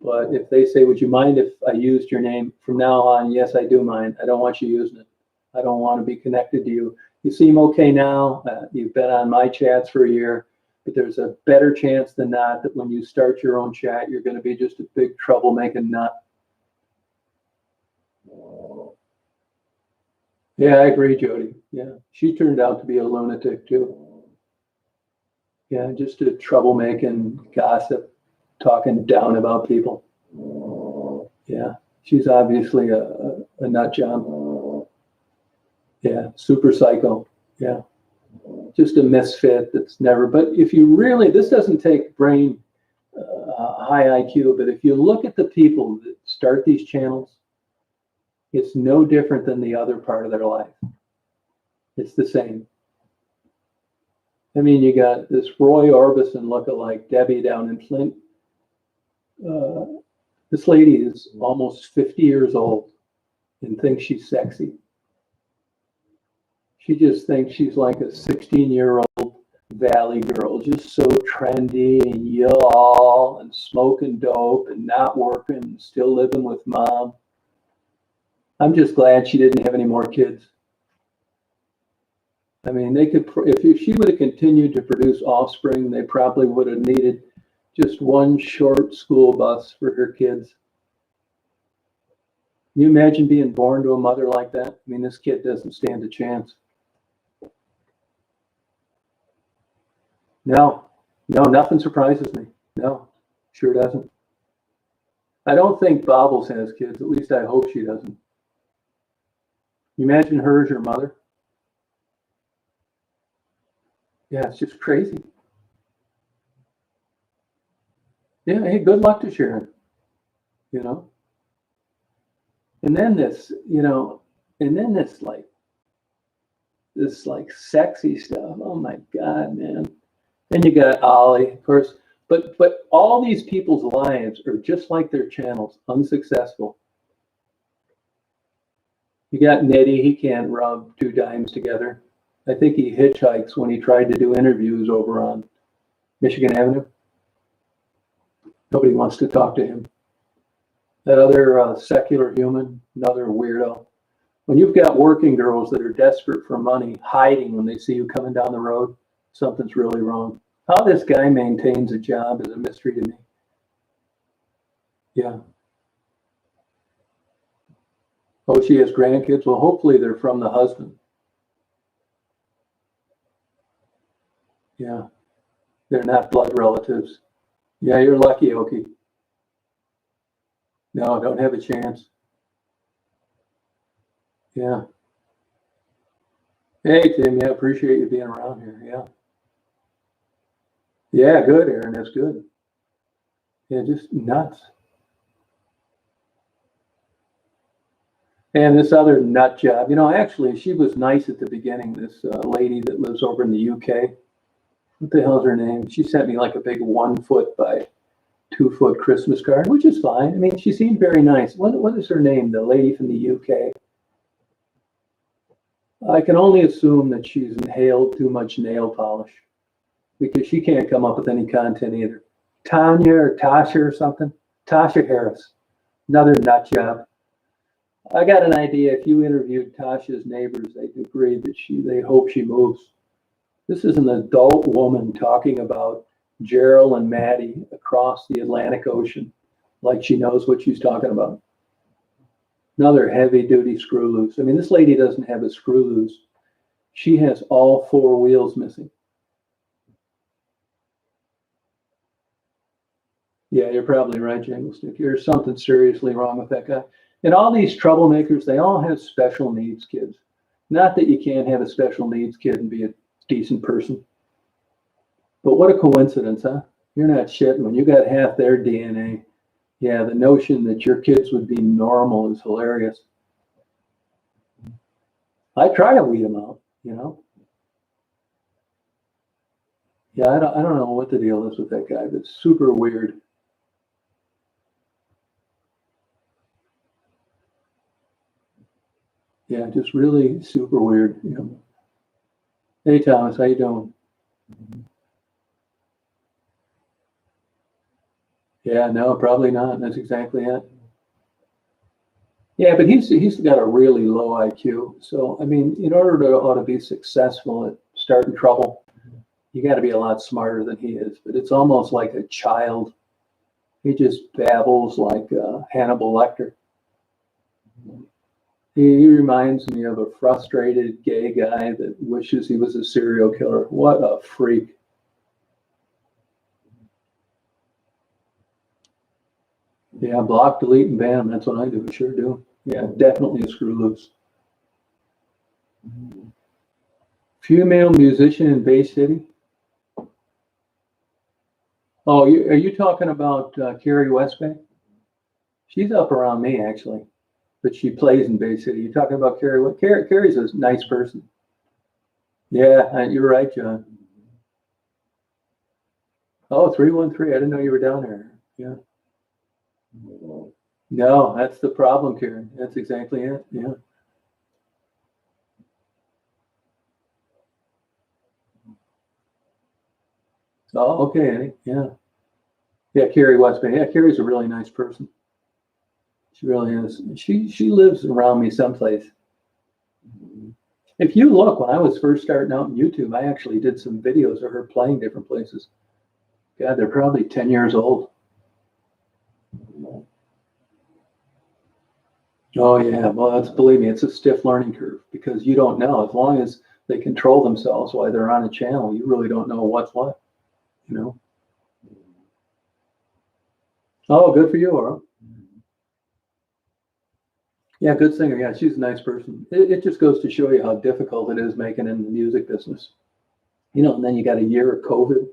But if they say, would you mind if I used your name from now on? Yes, I do mind. I don't want you using it. I don't want to be connected to you. You seem okay now. You've been on my chats for a year, but there's a better chance than not that when you start your own chat, you're going to be just a big troublemaking nut. Yeah, I agree, Jody. Yeah, she turned out to be a lunatic too. Yeah, just a troublemaking, gossip, talking down about people. Yeah, she's obviously a nut job. Yeah, super psycho. Yeah, just a misfit that's never. But if you really, this doesn't take brain, high IQ, but if you look at the people that start these channels, it's no different than the other part of their life. It's the same. I mean, you got this Roy Orbison lookalike Debbie down in Flint. This lady is almost 50 years old and thinks she's sexy. She just thinks she's like a 16-year-old valley girl, just so trendy and y'all and smoking dope and not working and still living with mom. I'm just glad she didn't have any more kids. I mean, they could, if she would have continued to produce offspring, they probably would have needed just one short school bus for her kids. Can you imagine being born to a mother like that? I mean, this kid doesn't stand a chance. No, nothing surprises me. No, sure doesn't. I don't think Bobbles has kids. At least I hope she doesn't. You imagine her as your mother? Yeah, it's just crazy. Yeah, hey, good luck to Sharon, you know? And then this, and then this sexy stuff. Oh my God, man. Then you got Ollie, of course. But all these people's lives are just like their channels, unsuccessful. You got Nitty, he can't rub two dimes together. I think he hitchhikes when he tried to do interviews over on Michigan Avenue. Nobody wants to talk to him. That other secular human, another weirdo. When you've got working girls that are desperate for money, hiding when they see you coming down the road, something's really wrong. How this guy maintains a job is a mystery to me. Yeah. Oh, she has grandkids? Well, hopefully they're from the husband. Yeah. They're not blood relatives. Yeah, you're lucky, Okie. No, don't have a chance. Yeah. Hey, Tim. Yeah, appreciate you being around here. Yeah. Yeah, good, Aaron. That's good. Yeah, just nuts. And this other nut job, actually, she was nice at the beginning. This lady that lives over in the UK. What the hell's her name? She sent me like a big 1 foot by 2 foot Christmas card, which is fine. I mean, she seemed very nice. What is her name? The lady from the UK. I can only assume that she's inhaled too much nail polish because she can't come up with any content either. Tanya or Tasha or something. Tasha Harris, another nut job. I got an idea. If you interviewed Tasha's neighbors, they'd agree that they hope she moves. This is an adult woman talking about Gerald and Maddie across the Atlantic Ocean, like she knows what she's talking about. Another heavy-duty screw loose. I mean, this lady doesn't have a screw loose. She has all 4 wheels missing. Yeah, you're probably right, Janglestick. There's something seriously wrong with that guy. And all these troublemakers, they all have special needs kids. Not that you can't have a special needs kid and be a decent person. But what a coincidence, huh? You're not shitting when you got half their DNA. Yeah, the notion that your kids would be normal is hilarious. I try to weed them out, Yeah, I don't know what the deal is with that guy, but it's super weird. Yeah, just really super weird. Hey, Thomas, how you doing? Yeah, no, probably not. That's exactly it. Yeah, but he's got a really low IQ. So I mean, in order to be successful at starting trouble, you got to be a lot smarter than he is. But it's almost like a child. He just babbles like Hannibal Lecter. He reminds me of a frustrated gay guy that wishes he was a serial killer. What a freak. Yeah, block, delete, and ban. That's what I do. Sure do. Yeah, definitely a screw loose. Female musician in Bay City. Oh, are you talking about Carrie Westbay? She's up around me actually, but she plays in Bay City. You're talking about Carrie? Carrie's a nice person. Yeah, you're right, John. Oh, 313. I didn't know you were down there. Yeah. No, that's the problem, Karen. That's exactly it. Yeah. Oh, okay, Eddie. Yeah. Yeah, Carrie Westbay. Yeah, Carrie's a really nice person. She really is. She lives around me someplace. If you look, when I was first starting out on YouTube, I actually did some videos of her playing different places. God, they're probably 10 years old. Oh yeah, well, believe me, it's a stiff learning curve because you don't know. As long as they control themselves while they're on a channel, you really don't know what's what. Oh, good for you, Oro. Yeah, good singer. Yeah, she's a nice person. It just goes to show you how difficult it is making in the music business. And then you got a year of COVID.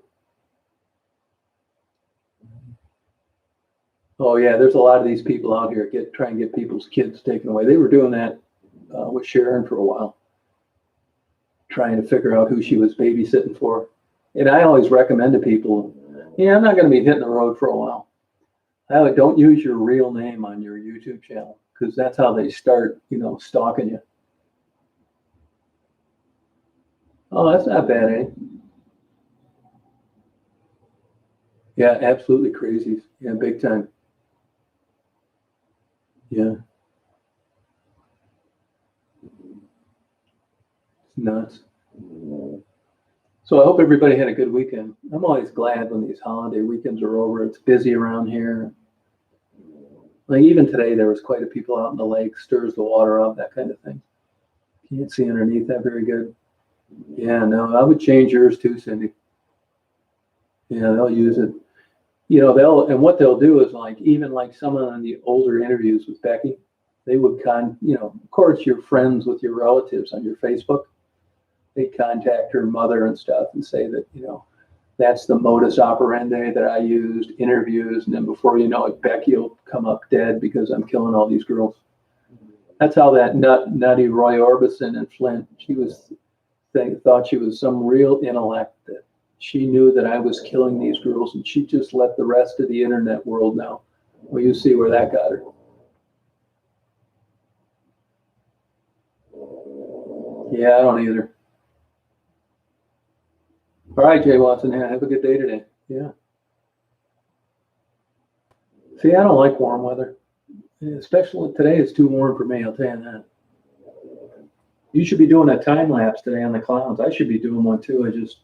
Oh yeah, there's a lot of these people out here try and get people's kids taken away. They were doing that with Sharon for a while, trying to figure out who she was babysitting for. And I always recommend to people, I'm not going to be hitting the road for a while. Don't use your real name on your YouTube channel, because that's how they start, stalking you. Oh, that's not bad, eh? Yeah, absolutely crazy. Yeah, big time. Yeah, it's nuts. So I hope everybody had a good weekend. I'm always glad when these holiday weekends are over. It's busy around here. Like even today, there was quite a people out in the lake, stirs the water up, that kind of thing. Can't see underneath that very good. Yeah, no, I would change yours too, Cindy. Yeah, they'll use it. And what they'll do is even like some of the older interviews with Becky, they would of course you're friends with your relatives on your Facebook. They contact her mother and stuff and say that, that's the modus operandi that I used, interviews, and then before you know it, Becky will come up dead because I'm killing all these girls. That's how that nutty Roy Orbison in Flint, thought she was some real intellect, that she knew that I was killing these girls, and she just let the rest of the internet world know. Well, you see where that got her. Yeah, I don't either. All right, Jay Watson, have a good day today. Yeah. See, I don't like warm weather. Especially today, it's too warm for me, I'll tell you that. You should be doing a time lapse today on the clouds. I should be doing one too. I just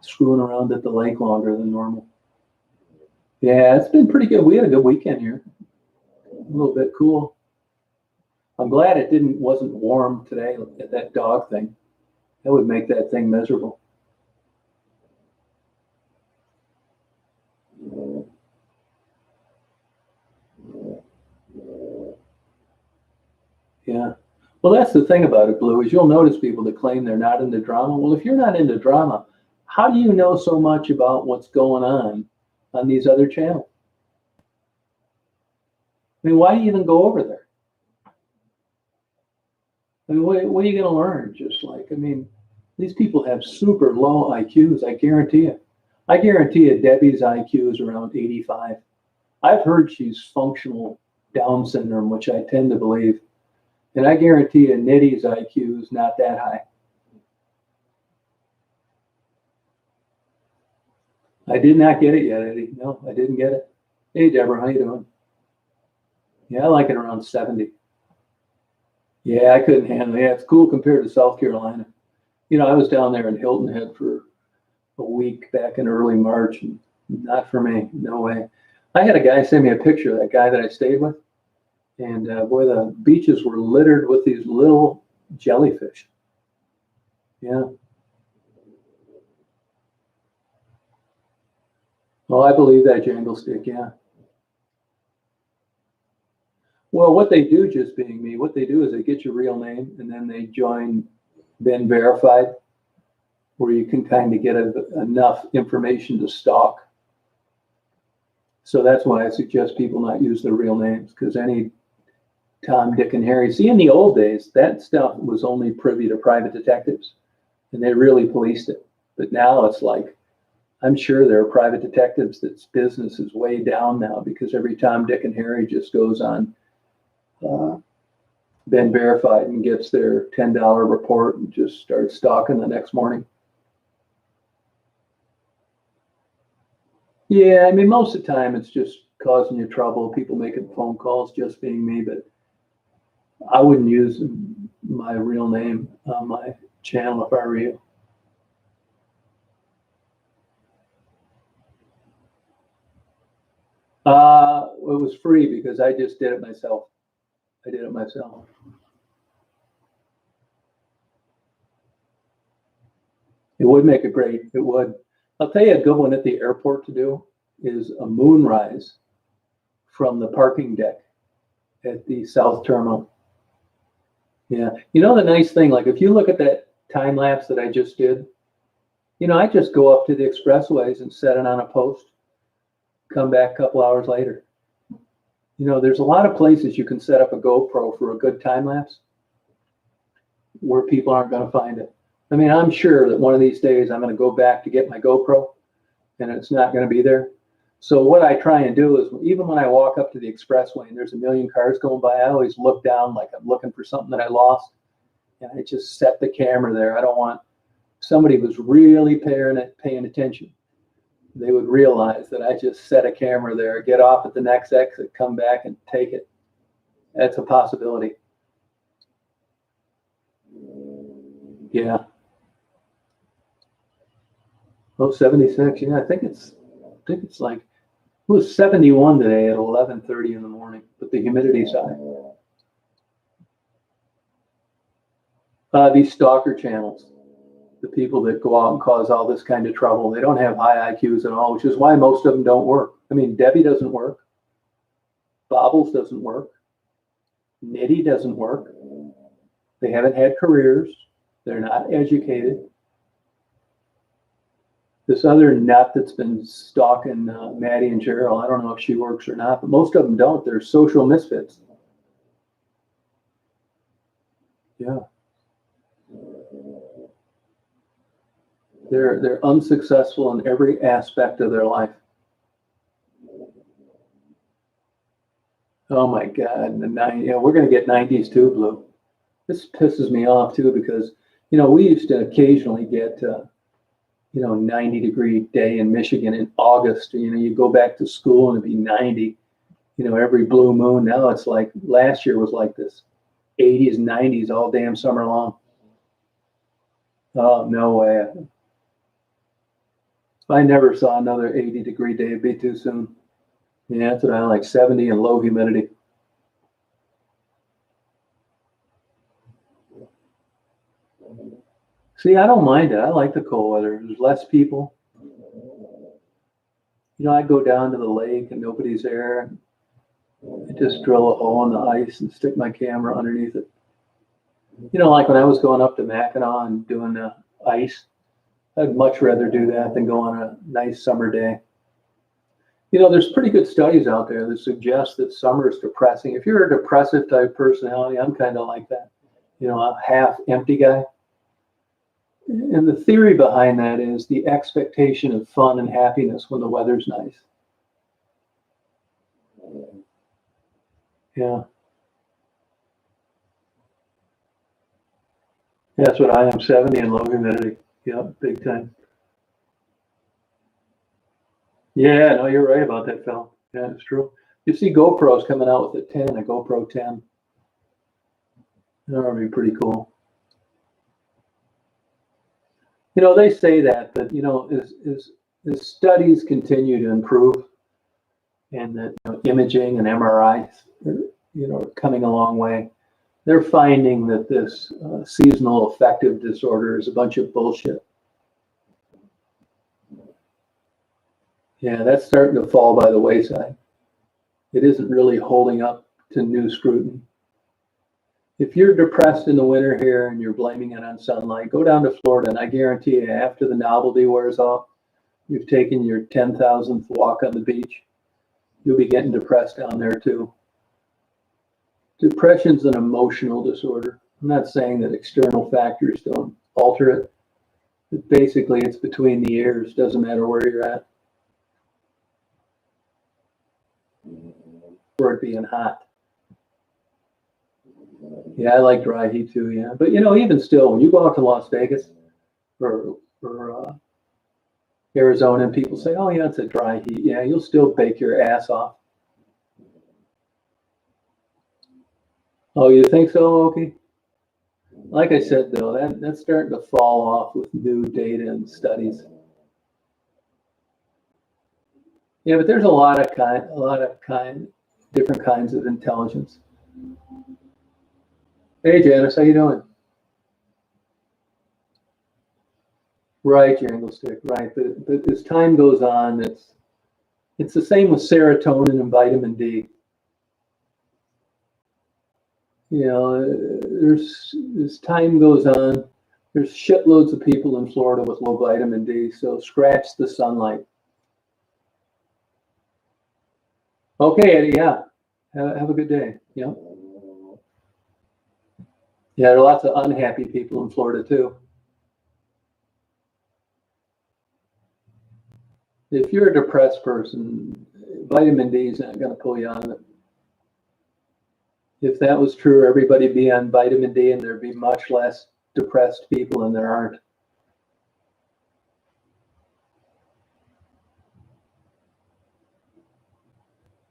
screwing around at the lake longer than normal. Yeah, it's been pretty good. We had a good weekend here. A little bit cool. I'm glad it wasn't warm today at that dog thing. That would make that thing miserable. Yeah. Well, that's the thing about it, Blue, is you'll notice people that claim they're not into drama. Well, if you're not into drama, how do you know so much about what's going on these other channels? I mean, why do you even go over there? I mean, what are you going to learn? These people have super low IQs, I guarantee you. I guarantee you Debbie's IQ is around 85. I've heard she's functional Down syndrome, which I tend to believe. And I guarantee you Nitty's IQ is not that high. I did not get it yet, Eddie. No, I didn't get it. Hey, Deborah, how you doing? Yeah, I like it around 70. Yeah, I couldn't handle it. Yeah, it's cool compared to South Carolina. I was down there in Hilton Head for a week back in early March, and not for me. No way. I had a guy send me a picture of that guy that I stayed with, and boy, the beaches were littered with these little jellyfish. Yeah. Oh, I believe that, Jangle Stick. Yeah. Well, what they do, just being me, what they do is they get your real name, and then they join Ben Verified, where you can kind of get enough information to stalk. So that's why I suggest people not use their real names, because any Tom, Dick, and Harry. See, in the old days, that stuff was only privy to private detectives, and they really policed it. But now it's like, I'm sure there are private detectives that's business is way down now, because every Tom, Dick, and Harry just goes on Ben Verified and gets their $10 report and just starts stalking the next morning. Yeah, I mean, most of the time it's just causing you trouble, people making phone calls, just being me, but I wouldn't use my real name on my channel if I were you. It was free because I just did it myself. I did it myself. It would make it would. I'll tell you a good one at the airport to do is a moonrise from the parking deck at the South Terminal. Yeah. You know, the nice thing, like if you look at that time lapse that I just did, you know, I just go up to the expressways and set it on a post, come back a couple hours later. You know, there's a lot of places you can set up a GoPro for a good time lapse where people aren't going to find it. I mean, I'm sure that one of these days I'm going to go back to get my GoPro and it's not going to be there. So what I try and do is even when I walk up to the expressway and there's a million cars going by, I always look down like I'm looking for something that I lost. And I just set the camera there. I don't want somebody who's really paying attention. They would realize that I just set a camera there, get off at the next exit, come back and take it. That's a possibility. Yeah. Oh, 76. Yeah, I think it's like, it was 71 today at 11:30 in the morning, but the humidity's high. These stalker channels, the people that go out and cause all this kind of trouble, they don't have high IQs at all, which is why most of them don't work. I mean, Debbie doesn't work. Bobbles doesn't work. Nitty doesn't work. They haven't had careers. They're not educated. This other nut that's been stalking Maddie and Cheryl, I don't know if she works or not, but most of them don't. They're social misfits. Yeah. They're unsuccessful in every aspect of their life. Oh my God, we're going to get 90s too, Blue. This pisses me off too because, you know, we used to occasionally get, 90-degree day in Michigan in August. You know, you go back to school and it'd be 90, every blue moon. Now it's like last year was like this 80s, 90s all damn summer long. Oh, no way. If I never saw another 80-degree day, it'd be too soon. Yeah, that's what I like, 70 and low humidity. See, I don't mind it. I like the cold weather. There's less people. I go down to the lake and nobody's there. I just drill a hole in the ice and stick my camera underneath it. Like when I was going up to Mackinac and doing the ice, I'd much rather do that than go on a nice summer day. There's pretty good studies out there that suggest that summer is depressing. If you're a depressive type personality, I'm kind of like that, a half empty guy. And the theory behind that is the expectation of fun and happiness when the weather's nice. Yeah. That's what I am, 70 and low humidity. Yep, big time. Yeah, no, you're right about that, Phil. Yeah, it's true. You see GoPros coming out with a GoPro 10. That would be pretty cool. They say that, but as studies continue to improve and that imaging and MRIs are coming a long way, they're finding that this seasonal affective disorder is a bunch of bullshit. Yeah, that's starting to fall by the wayside. It isn't really holding up to new scrutiny. If you're depressed in the winter here and you're blaming it on sunlight, go down to Florida and I guarantee you after the novelty wears off, you've taken your 10,000th walk on the beach, you'll be getting depressed down there too. Depression's an emotional disorder. I'm not saying that external factors don't alter it, but basically it's between the ears, doesn't matter where you're at. Or it being hot. Yeah, I like dry heat too, yeah. But even still, when you go out to Las Vegas or Arizona and people say, oh yeah, it's a dry heat. Yeah, you'll still bake your ass off. Oh, you think so, Okie? Like I said, though, that's starting to fall off with new data and studies. Yeah, but there's a lot of different kinds of intelligence. Hey, Janice, how you doing? Right, jangle stick, right. But as time goes on, it's the same with serotonin and vitamin D. You know, as time goes on, there's shitloads of people in Florida with low vitamin D, so scratch the sunlight. Okay, Eddie, yeah. Have a good day. Yeah. Yeah, there are lots of unhappy people in Florida too. If you're a depressed person, vitamin D is not going to pull you out of it. If that was true, everybody'd be on vitamin D and there'd be much less depressed people than there aren't.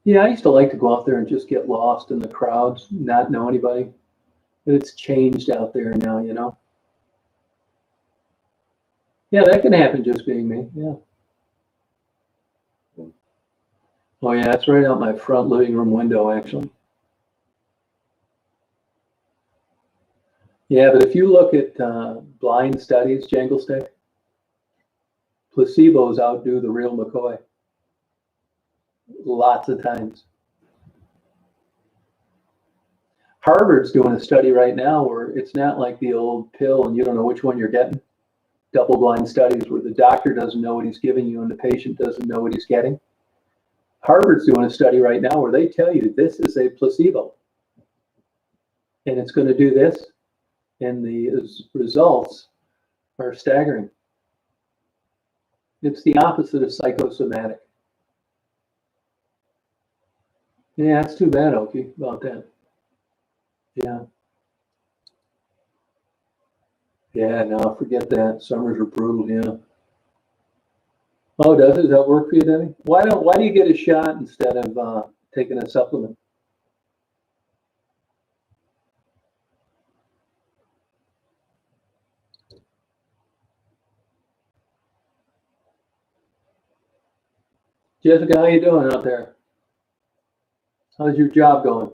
Yeah, I used to like to go out there and just get lost in the crowds, not know anybody. But it's changed out there now, you know? Yeah, that can happen just being me. Yeah. Oh, yeah, that's right out my front living room window, actually. Yeah, but if you look at blind studies, Jangle Stick, placebos outdo the real McCoy lots of times. Harvard's doing a study right now where it's not like the old pill and you don't know which one you're getting. Double blind studies where the doctor doesn't know what he's giving you and the patient doesn't know what he's getting. Harvard's doing a study right now where they tell you this is a placebo and it's going to do this, and the results are staggering. It's the opposite of psychosomatic. Yeah, it's too bad, Oki, about that. Yeah. Yeah, no, forget that. Summers are brutal, yeah. Oh, does that work for you, Denny? Why do you get a shot instead of taking a supplement? Jessica, how you doing out there? How's your job going?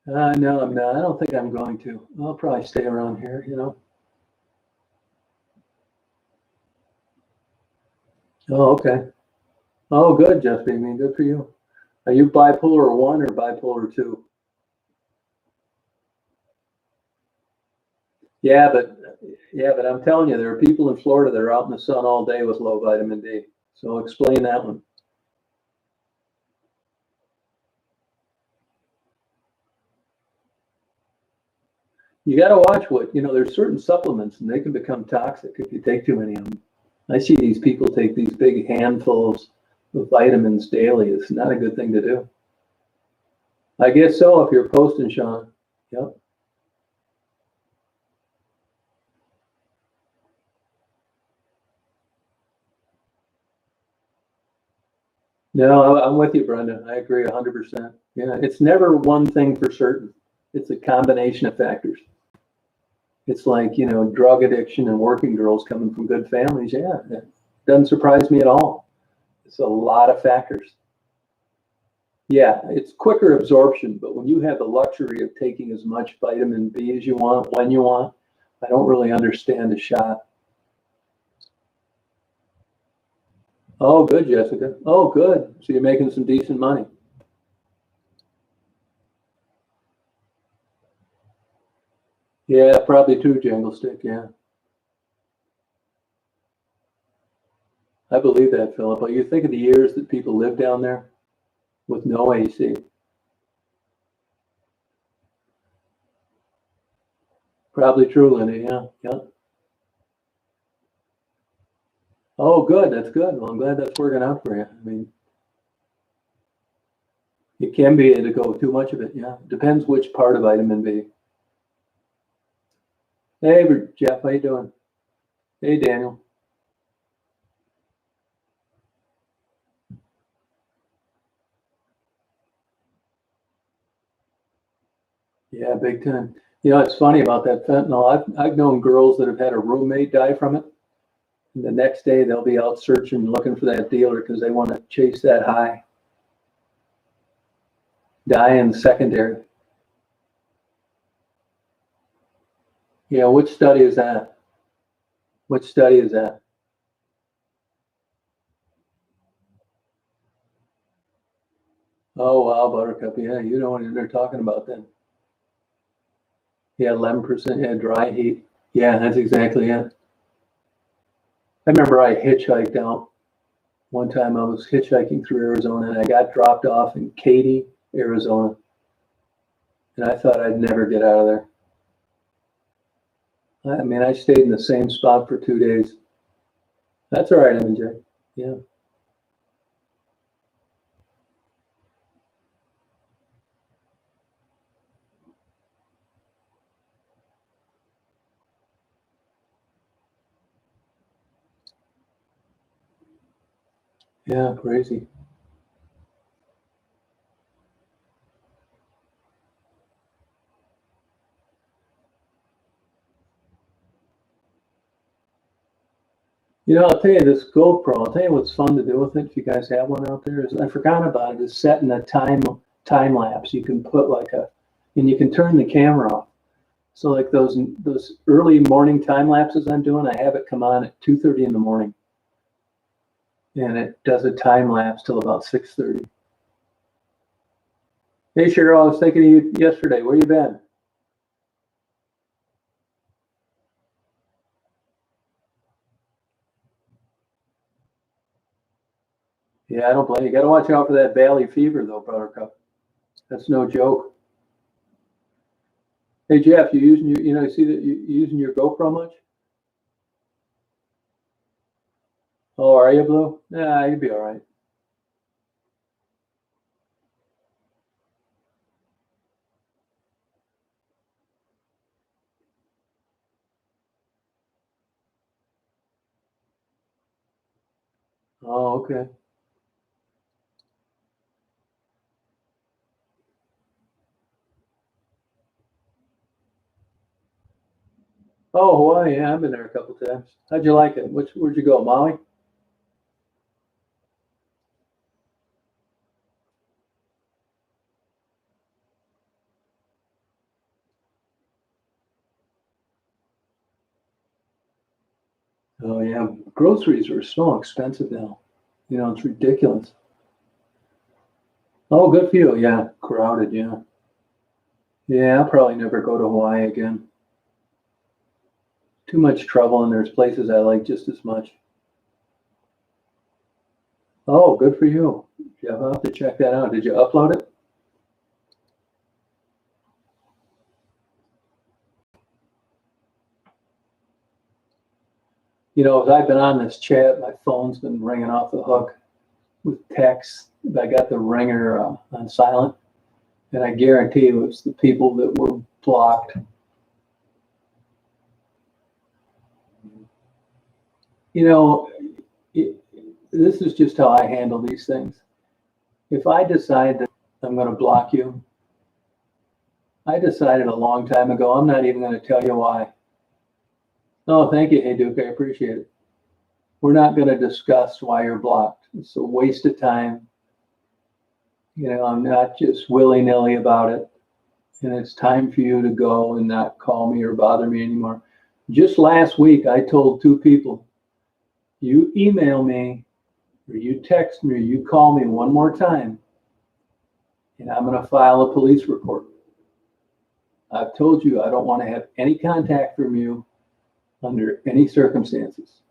No, I'm not. I don't think I'm going to. I'll probably stay around here, you know. Oh, okay. Oh, good, Jeff Beamy. Good for you. Are you bipolar 1 or bipolar 2? Yeah, but I'm telling you, there are people in Florida that are out in the sun all day with low vitamin D. So explain that one. You got to watch what, you know, there's certain supplements and they can become toxic if you take too many of them. I see these people take these big handfuls of vitamins daily. It's not a good thing to do. I guess so if you're posting, Sean. Yep. No, I'm with you, Brenda. I agree 100%. Yeah, it's never one thing for certain. It's a combination of factors. It's like, you know, drug addiction and working girls coming from good families. Yeah, it doesn't surprise me at all. It's a lot of factors. Yeah, it's quicker absorption, but when you have the luxury of taking as much vitamin B as you want, when you want, I don't really understand a shot. Oh, good, Jessica. Oh, good. So you're making some decent money. Yeah, probably too, Jangle Stick. Yeah, I believe that, Philip. But you think of the years that people live down there with no AC. Probably true, Linda. Yeah, yeah. Oh, good. That's good. Well, I'm glad that's working out for you. I mean, it can be to go too much of it. Yeah, depends which part of vitamin B. Hey, Jeff, how you doing? Hey, Daniel. Yeah, big time. You know, it's funny about that fentanyl. I've known girls that have had a roommate die from it. And the next day they'll be out searching, looking for that dealer because they want to chase that high. Die in secondary. Yeah, which study is that? Which study is that? Oh, wow, Buttercup. Yeah, you know what they're talking about then. Yeah, 11%. Yeah, dry heat. Yeah, that's exactly it. I remember I hitchhiked out. One time I was hitchhiking through Arizona and I got dropped off in Katy, Arizona. And I thought I'd never get out of there. I mean, I stayed in the same spot for 2 days. That's all right, MJ. Yeah, yeah, crazy. I'll tell you this GoPro. I'll tell you what's fun to do with it. If you guys have one out there, is I forgot about it. Is setting a time lapse. You can put and you can turn the camera off. So like those early morning time lapses I'm doing, I have it come on at 2:30 in the morning, and it does a time lapse till about 6:30. Hey Cheryl, I was thinking of you yesterday. Where you been? Yeah, I don't blame you. Got to watch out for that valley fever though, Buttercup. That's no joke. Hey Jeff, you using you see that you using your GoPro much? Oh, are you, Blue? Yeah, you'd be all right. Oh, okay. Oh, Hawaii. Yeah, I've been there a couple times. How'd you like it? Where'd you go, Maui? Oh, yeah. Groceries are so expensive now. It's ridiculous. Oh, good for you. Yeah, crowded. Yeah. Yeah, I'll probably never go to Hawaii again. Too much trouble, and there's places I like just as much. Oh, good for you. Jeff, I'll have to check that out. Did you upload it? As I've been on this chat, my phone's been ringing off the hook with texts. I got the ringer on silent, and I guarantee you it's the people that were blocked. You know, it, this is just how I handle these things. If I decide that I'm going to block you, I decided a long time ago, I'm not even going to tell you why. Oh, thank you. Hey, Duke, I appreciate it. We're not going to discuss why you're blocked. It's a waste of time. I'm not just willy nilly about it. And it's time for you to go and not call me or bother me anymore. Just last week, I told two people, you email me or you text me or you call me one more time, and I'm going to file a police report. I've told you I don't want to have any contact from you under any circumstances.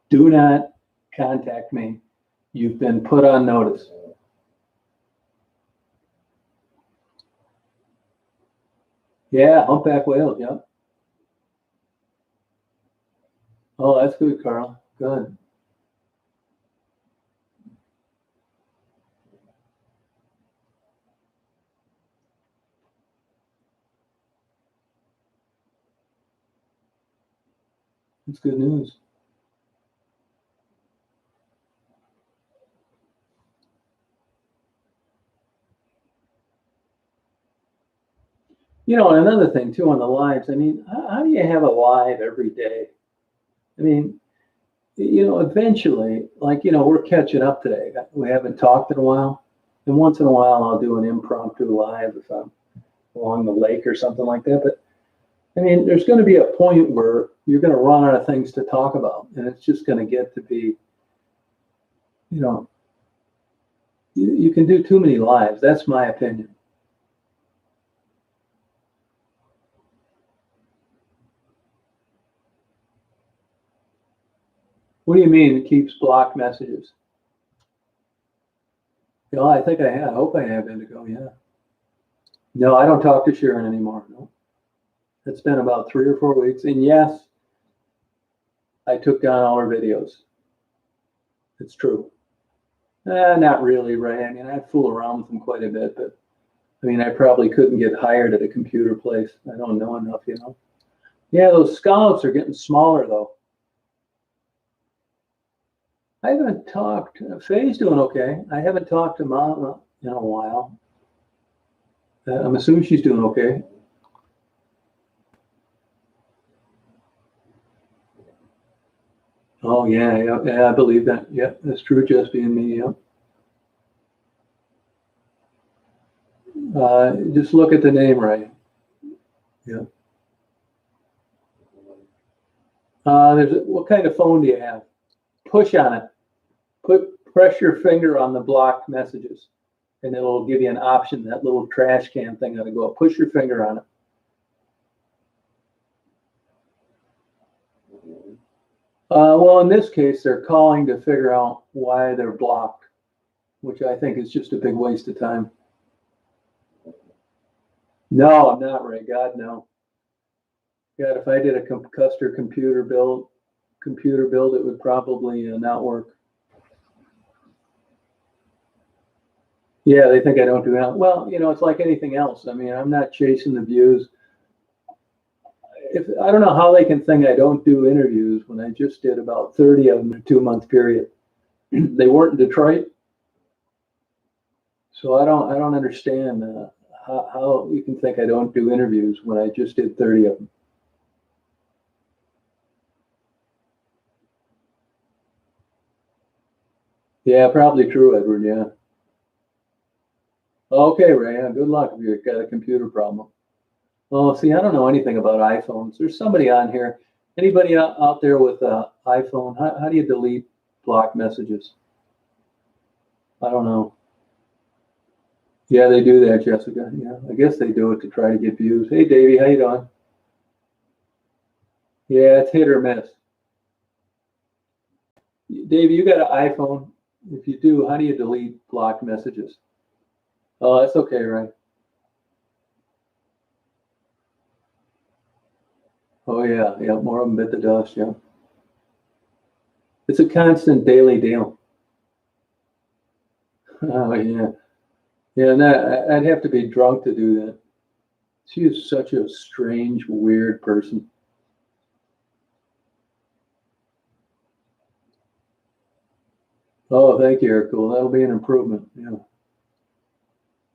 Do not contact me. You've been put on notice. Yeah, humpback whales. Yeah. Oh, that's good, Carl. Good. That's good news. Another thing too on the lives. I mean, how do you have a live every day? I mean, eventually, we're catching up today. We haven't talked in a while, and once in a while, I'll do an impromptu live if I'm along the lake or something like that. But I mean, there's going to be a point where you're going to run out of things to talk about, and it's just going to get to be, you know, You can do too many lives. That's my opinion. What do you mean it keeps blocked messages? You know, I think I have. I hope I have Indigo, yeah. No, I don't talk to Sharon anymore. No. It's been about 3 or 4 weeks. And yes, I took down all her videos. It's true. Not really, Ray. I mean, I fool around with them quite a bit, but I mean, I probably couldn't get hired at a computer place. I don't know enough, you know. Yeah, those scallops are getting smaller, though. I haven't talked. Faye's doing okay. I haven't talked to Mom in a while. I'm assuming she's doing okay. Oh yeah, I believe that. Yeah, that's true. Just being me. Yeah. Just look at the name, Ray. Yeah. What kind of phone do you have? Push on it. Press your finger on the blocked messages, and it'll give you an option. That little trash can thing that'll go up. Push your finger on it. Well, in this case, they're calling to figure out why they're blocked, which I think is just a big waste of time. No, I'm not, Ray. God, no. God, if I did a custom computer build, it would probably not work. Yeah, they think I don't do that. Well, you know, it's like anything else. I mean, I'm not chasing the views. I don't know how they can think I don't do interviews when I just did about 30 of them in a 2-month period. They weren't in Detroit, so I don't understand how you can think I don't do interviews when I just did 30 of them. Yeah, probably true, Edward. Yeah. Okay, Ray. Good luck if you've got a computer problem. Oh, see, I don't know anything about iPhones. There's somebody on here. Anybody out there with an iPhone? How do you delete blocked messages? I don't know. Yeah, they do that, Jessica. Yeah, I guess they do it to try to get views. Hey, Davey, how you doing? Yeah, it's hit or miss. Davey, you got an iPhone? If you do, how do you delete blocked messages? Oh, that's okay, right? Oh yeah, more of them bit the dust. Yeah, it's a constant daily deal. Oh yeah, and I'd have to be drunk to do that. She is such a strange, weird person. Oh, thank you, Hercule. That'll be an improvement. Yeah.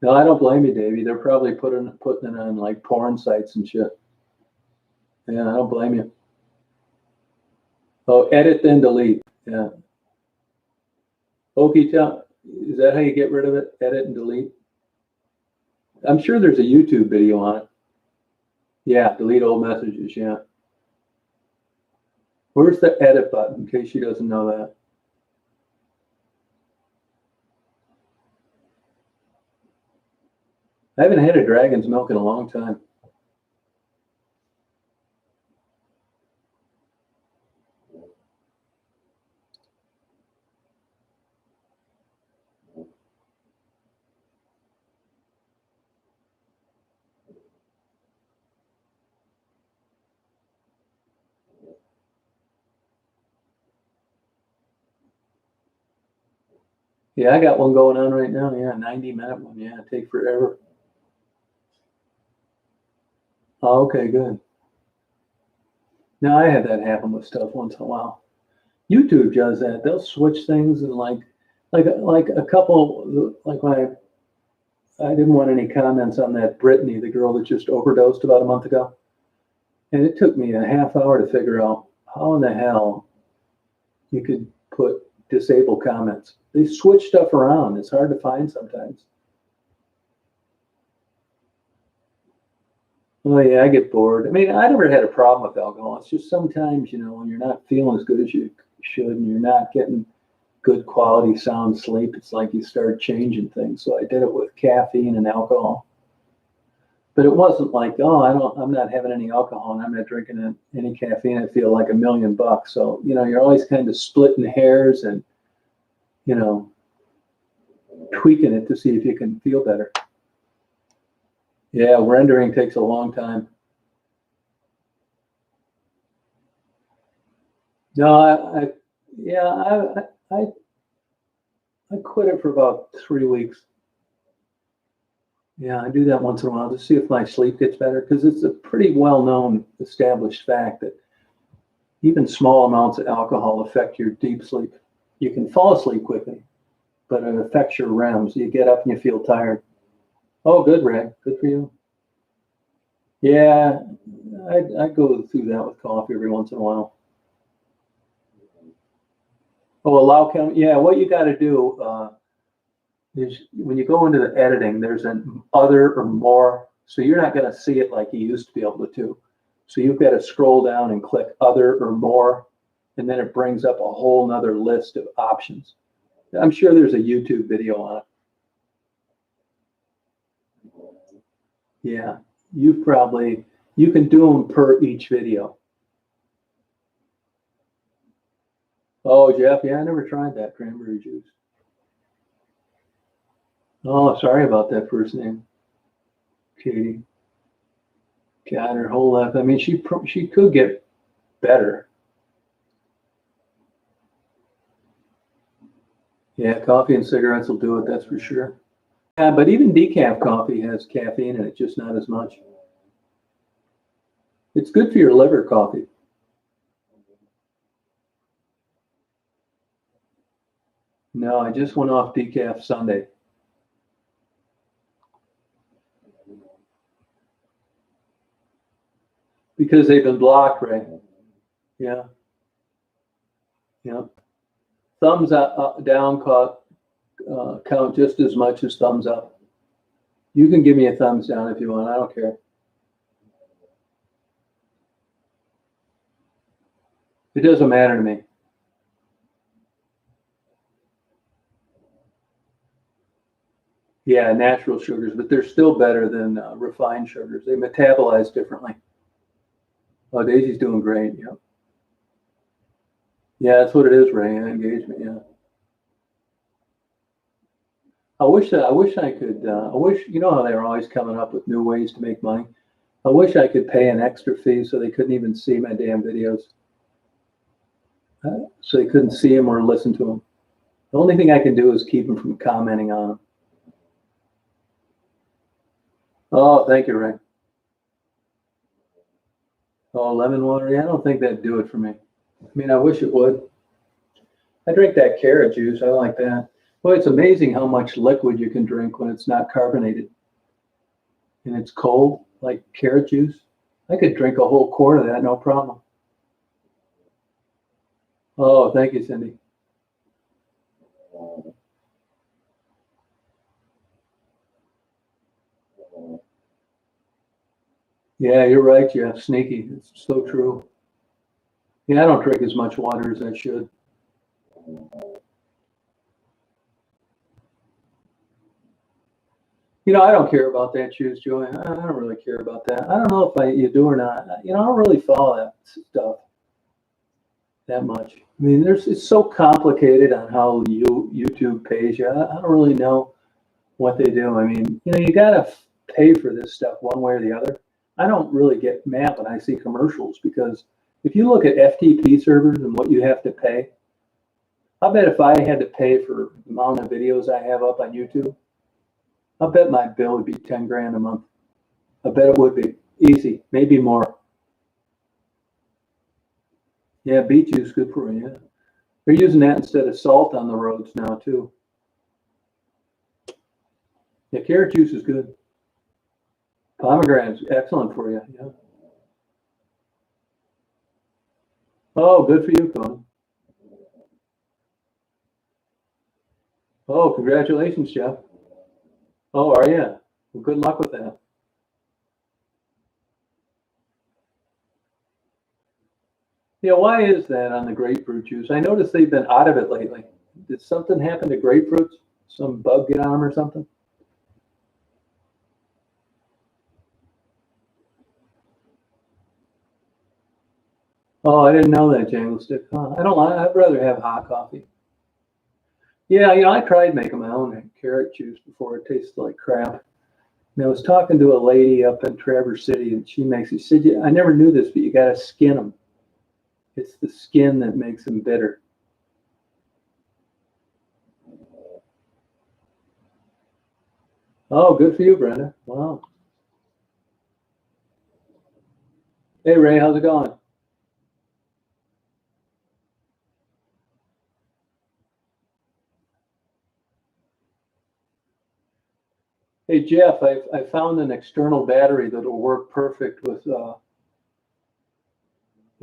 No, I don't blame you, Davey. They're probably putting it on like porn sites and shit. Yeah, I don't blame you. Oh, edit then delete. Yeah. Okay, is that how you get rid of it? Edit and delete? I'm sure there's a YouTube video on it. Yeah, delete old messages, yeah. Where's the edit button, in case she doesn't know that? I haven't had a dragon's milk in a long time. Yeah, I got one going on right now. Yeah, 90-minute one. Yeah, take forever. Oh, okay, good. Now I had that happen with stuff once in a while. YouTube does that. They'll switch things and like a couple like when I didn't want any comments on that Brittany, the girl that just overdosed about a month ago. And it took me a half hour to figure out how in the hell you could put disable comments. They switch stuff around. It's hard to find sometimes. Oh yeah, I get bored. I mean, I never had a problem with alcohol. It's just sometimes, you know, when you're not feeling as good as you should and you're not getting good quality sound sleep, it's like you start changing things. So I did it with caffeine and alcohol. But it wasn't like, oh, I'm not having any alcohol and I'm not drinking any caffeine. I feel like $1,000,000. So, you're always kind of splitting hairs and, tweaking it to see if you can feel better. Yeah, rendering takes a long time. No, I quit it for about 3 weeks. Yeah, I do that once in a while to see if my sleep gets better, because it's a pretty well-known, established fact that even small amounts of alcohol affect your deep sleep. You can fall asleep quickly, but it affects your REMs. You get up and you feel tired. Oh, good, Ray. Good for you. Yeah, I go through that with coffee every once in a while. Oh, allow count. Yeah, what you got to do is when you go into the editing, there's an other or more. So you're not going to see it like you used to be able to. So you've got to scroll down and click other or more, and then it brings up a whole nother list of options. I'm sure there's a YouTube video on it. Yeah, you can do them per each video. Oh, Jeff, yeah, I never tried that cranberry juice. Oh, sorry about that first name, Katie. Got her whole life. I mean, she could get better. Yeah, coffee and cigarettes will do it, that's for sure. Yeah, but even decaf coffee has caffeine in it, just not as much. It's good for your liver, coffee. No, I just went off decaf Sunday. Because they've been blocked, right? Yeah. Yeah. Thumbs up, down count just as much as thumbs up. You can give me a thumbs down if you want. I don't care. It doesn't matter to me. Yeah, natural sugars, but they're still better than refined sugars. They metabolize differently. Oh, Daisy's doing great. Yeah. Yeah, that's what it is, Ray. Engagement. Yeah. I wish I could. I wish, how they're always coming up with new ways to make money. I wish I could pay an extra fee so they couldn't even see my damn videos. So they couldn't see them or listen to them. The only thing I can do is keep them from commenting on them. Oh, thank you, Ray. Oh, lemon water. Yeah, I don't think that'd do it for me. I mean, I wish it would. I drink that carrot juice. I like that. Well, it's amazing how much liquid you can drink when it's not carbonated and it's cold, like carrot juice. I could drink a whole quart of that, no problem. Oh, thank you, Cindy. Yeah, you're right, Jeff. Sneaky. It's so true. Yeah, I don't drink as much water as I should. I don't care about that juice, Joey. I don't really care about that. I don't know if you do or not. I don't really follow that stuff that much. I mean, it's so complicated on how YouTube pays you. I don't really know what they do. I mean, you gotta pay for this stuff one way or the other. I don't really get mad when I see commercials, because if you look at FTP servers and what you have to pay, I bet if I had to pay for the amount of videos I have up on YouTube, I bet my bill would be 10 grand a month. I bet it would be easy, maybe more. Yeah, beet juice, good for you. Yeah. They're using that instead of salt on the roads now too. Yeah, carrot juice is good. Pomegranate's excellent for you. Yeah. Oh, good for you, Conan. Oh, congratulations, Jeff. Oh, are you? Well, good luck with that. Yeah, why is that on the grapefruit juice? I noticed they've been out of it lately. Did something happen to grapefruits? Some bug get on them or something? Oh, I didn't know that, jangle stick. Huh. I don't like. I'd rather have hot coffee. Yeah, I tried making my own carrot juice before. It tasted like crap. And I was talking to a lady up in Traverse City, and she makes. She said, "Yeah, I never knew this, but you got to skin them. It's the skin that makes them bitter." Oh, good for you, Brenda. Wow. Hey, Ray, how's it going? Hey, Jeff, I found an external battery that'll work perfect with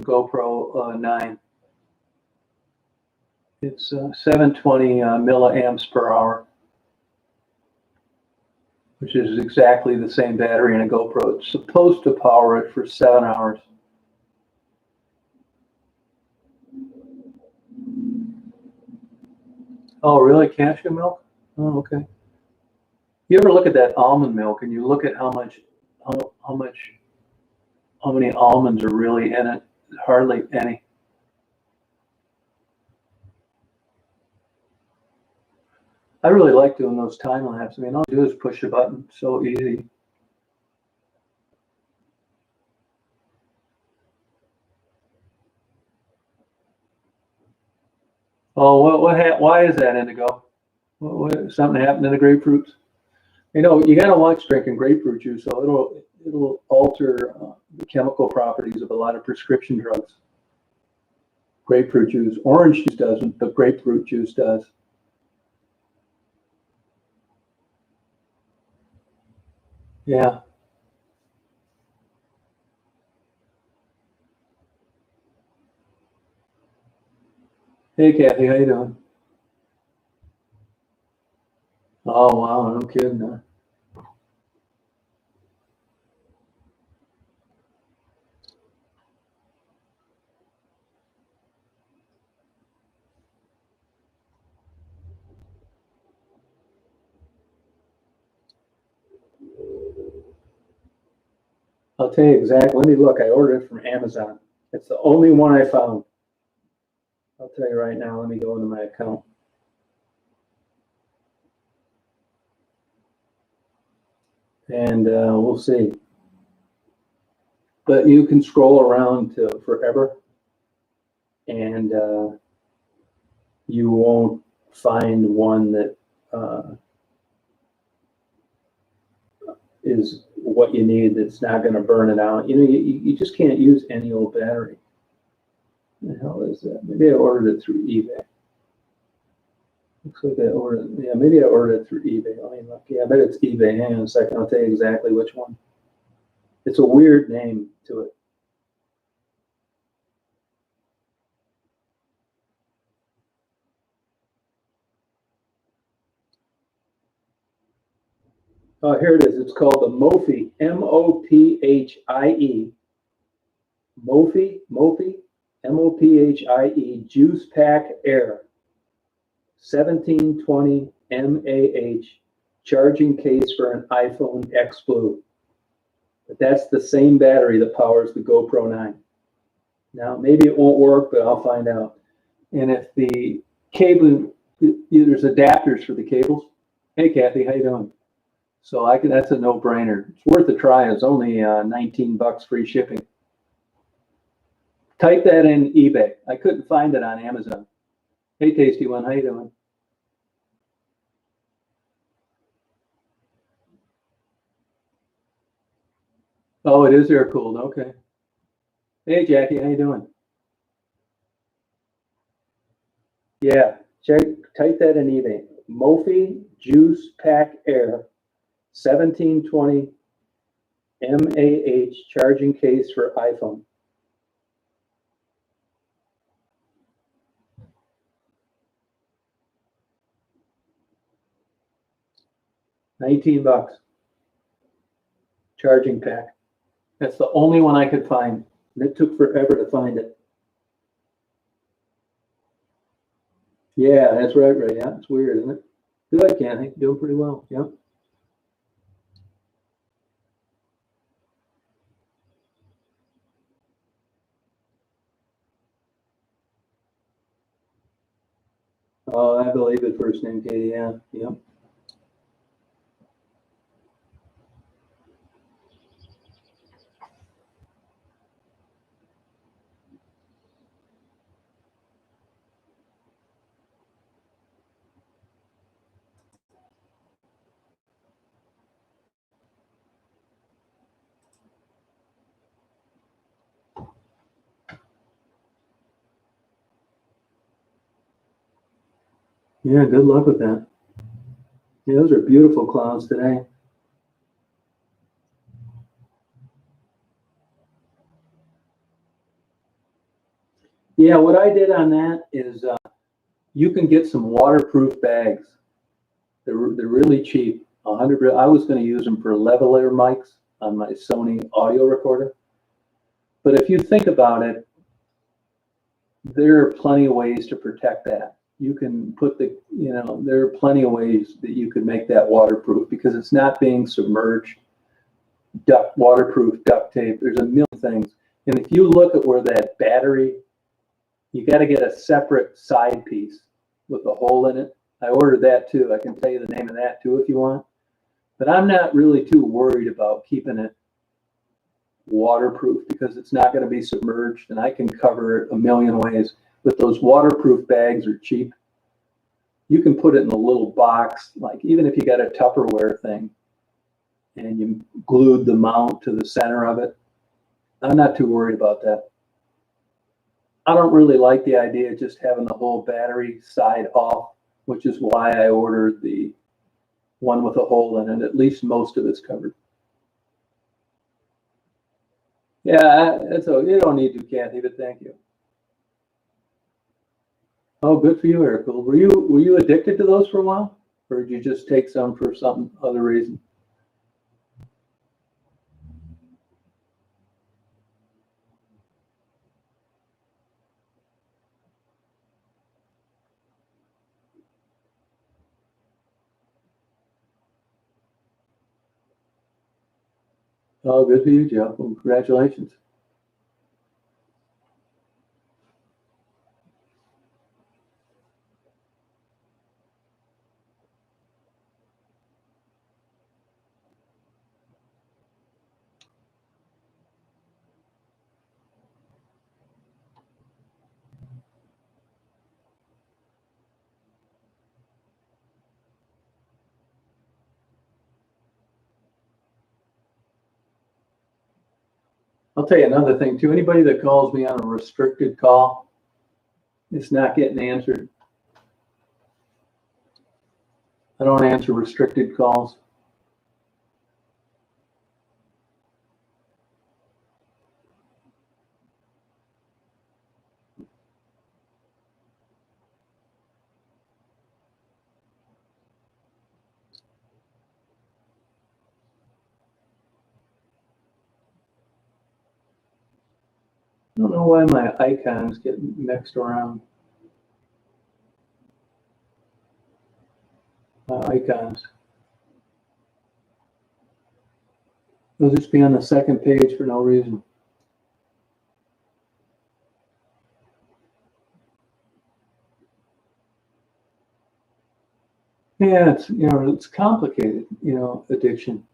GoPro 9. It's 720 milliamps per hour, which is exactly the same battery in a GoPro. It's supposed to power it for 7 hours. Oh, really? Cashew milk? Oh, okay. You ever look at that almond milk and you look at how much, how many almonds are really in it? Hardly any. I really like doing those time lapse. I mean, all you do is push a button. So easy. Oh, why is that, Indigo? Something happened to the grapefruits? You got to watch drinking grapefruit juice, so it'll alter the chemical properties of a lot of prescription drugs. Grapefruit juice, orange juice doesn't, but grapefruit juice does. Yeah. Hey, Kathy, how you doing? Oh, wow, no kidding. Huh? I'll tell you exactly. Let me look. I ordered it from Amazon. It's the only one I found. I'll tell you right now. Let me go into my account. And we'll see. But you can scroll around to forever, and you won't find one that uh, is what you need that's not going to burn it out. You just can't use any old battery. What the hell is that? Maybe I ordered it through eBay. Looks like I ordered, yeah, maybe I ordered it through eBay. Let me look. Yeah, I bet it's eBay. Hang on a second. I'll tell you exactly which one. It's a weird name to it. Oh, here it is. It's called the Mophie, Mophie, Mophie, Mophie Juice Pack Air, 1720 mAh, charging case for an iPhone X Blue. But that's the same battery that powers the GoPro 9. Now, maybe it won't work, but I'll find out. And if the cable, there's adapters for the cables. Hey, Kathy, how you doing? So that's a no-brainer. It's worth a try. It's only 19 bucks free shipping. Type that in eBay. I couldn't find it on Amazon. Hey, Tasty One, how you doing? Oh, it is air cooled. Okay. Hey, Jackie, how you doing? Yeah, type that in eBay. Mophie Juice Pack Air, 1720 mAh charging case for iPhone. 19 bucks. Charging pack. That's the only one I could find. And it took forever to find it. Yeah, that's right, Ray. Yeah, it's weird, isn't it? Good, Kathy. Doing pretty well. Yep. Oh, I believe it. First name Katie. Yeah. Yep. Yeah. Good luck with that. Yeah, those are beautiful clouds today. Yeah, what I did on that is you can get some waterproof bags. They're really cheap. 100. I was going to use them for lavalier mics on my Sony audio recorder. But if you think about it, there are plenty of ways to protect that. You can put there are plenty of ways that you could make that waterproof because it's not being submerged. Waterproof duct tape. There's a million things. And if you look at where that battery, you got to get a separate side piece with a hole in it. I ordered that too. I can tell you the name of that too if you want. But I'm not really too worried about keeping it waterproof because it's not going to be submerged and I can cover it a million ways. But those waterproof bags are cheap. You can put it in a little box, like even if you got a Tupperware thing and you glued the mount to the center of it. I'm not too worried about that. I don't really like the idea of just having the whole battery side off, which is why I ordered the one with a hole in it. At least most of it's covered. Yeah, that's all. You don't need to, Kathy, but thank you. Oh, good for you, Erica. Were you addicted to those for a while, or did you just take some for some other reason? Oh, good for you, Joe. Well, congratulations. I'll tell you another thing too. Anybody that calls me on a restricted call, it's not getting answered. I don't answer restricted calls. I don't know why my icons get mixed around. My icons. They'll just be on the second page for no reason. Yeah, it's complicated, addiction.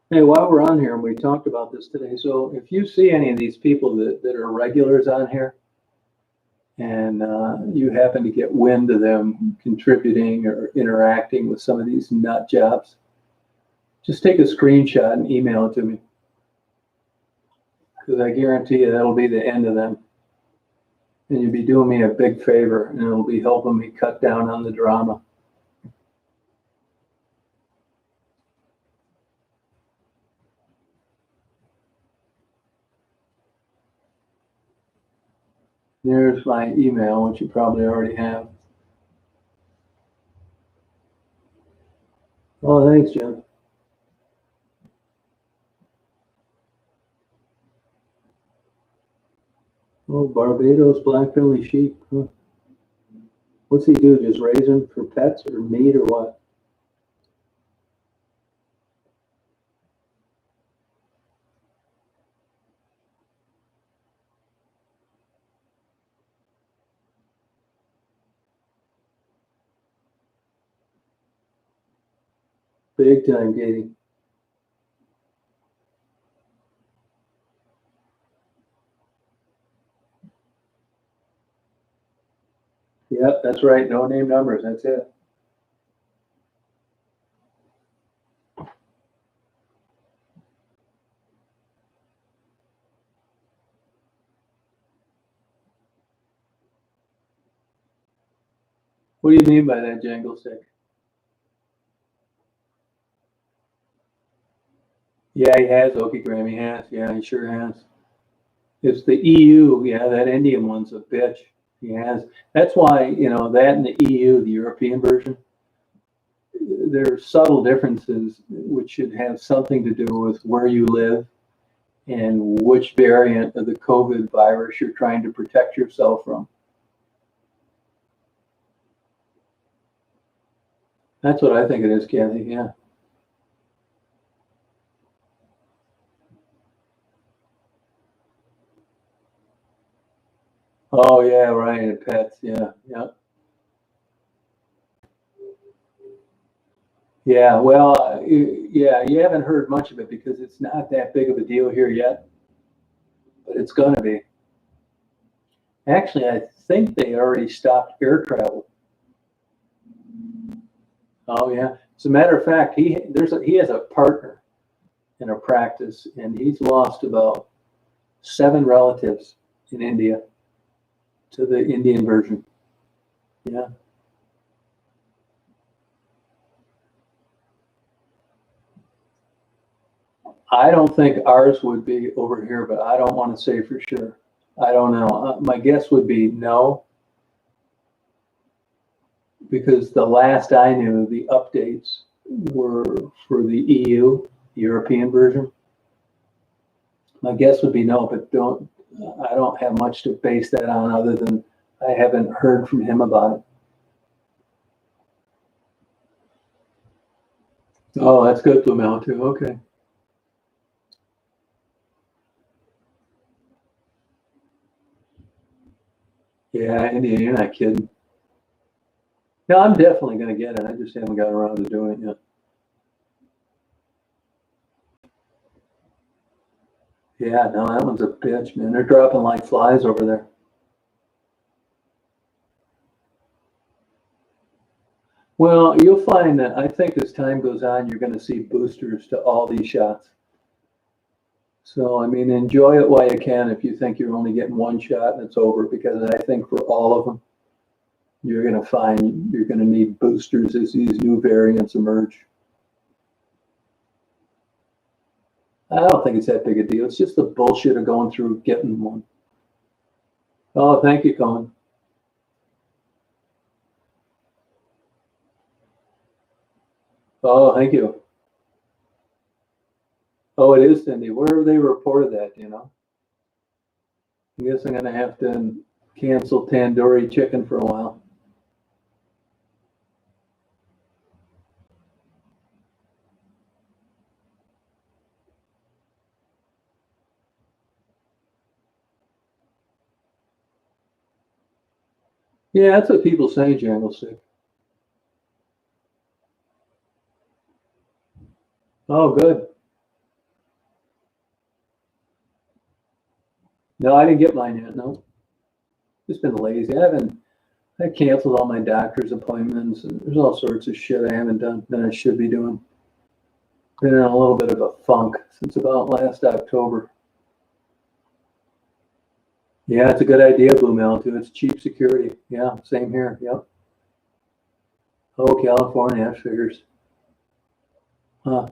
Hey, while we're on here, and we talked about this today, so if you see any of these people that are regulars on here, and you happen to get wind of them contributing or interacting with some of these nut jobs, just take a screenshot and email it to me. Because I guarantee you that'll be the end of them. And you'll be doing me a big favor, and it'll be helping me cut down on the drama. There's my email, which you probably already have. Oh, thanks, Jim. Oh, Barbados black-belly sheep. Huh. What's he do? Just raise them for pets or meat or what? Big time, Katie. Yep, that's right. No name numbers. That's it. What do you mean by that, jangle stick? Yeah, he has Okigram. He has. Yeah, he sure has. It's the EU. Yeah, that Indian one's a bitch. He has. That's why, that in the EU, the European version, there are subtle differences which should have something to do with where you live and which variant of the COVID virus you're trying to protect yourself from. That's what I think it is, Kathy. Yeah. Oh, yeah, right. And pets. Yeah, yeah. Yeah, well, yeah, you haven't heard much of it because it's not that big of a deal here yet, but it's going to be. Actually, I think they already stopped air travel. Oh yeah. As a matter of fact, he has a partner in a practice, and he's lost about 7 relatives in India to the Indian version. Yeah. I don't think ours would be over here, but I don't want to say for sure. I don't know. My guess would be no, because the last I knew, the updates were for the EU, European version. My guess would be no, but I don't have much to base that on other than I haven't heard from him about it. Oh, that's good, Blue Mountain too. Okay. Yeah, India, you're not kidding. No, I'm definitely going to get it. I just haven't got around to doing it yet. Yeah, no, that one's a bitch, man. They're dropping like flies over there. Well, you'll find that I think as time goes on, you're going to see boosters to all these shots. So, I mean, enjoy it while you can if you think you're only getting one shot and it's over, because I think for all of them, you're going to find you're going to need boosters as these new variants emerge. I don't think it's that big a deal. It's just the bullshit of going through getting one. Oh, thank you, Colin. Oh, thank you. Oh, it is, Cindy. Where have they reported that? I guess I'm going to have to cancel tandoori chicken for a while. Yeah, that's what people say, Jangle Stick. Oh, good. No, I didn't get mine yet. No, just been lazy. I canceled all my doctor's appointments, and there's all sorts of shit I haven't done that I should be doing. Been in a little bit of a funk since about last October. Yeah, it's a good idea, Blue Mountain, too. It's cheap security. Yeah, same here. Yep. Oh, California, that figures. Huh.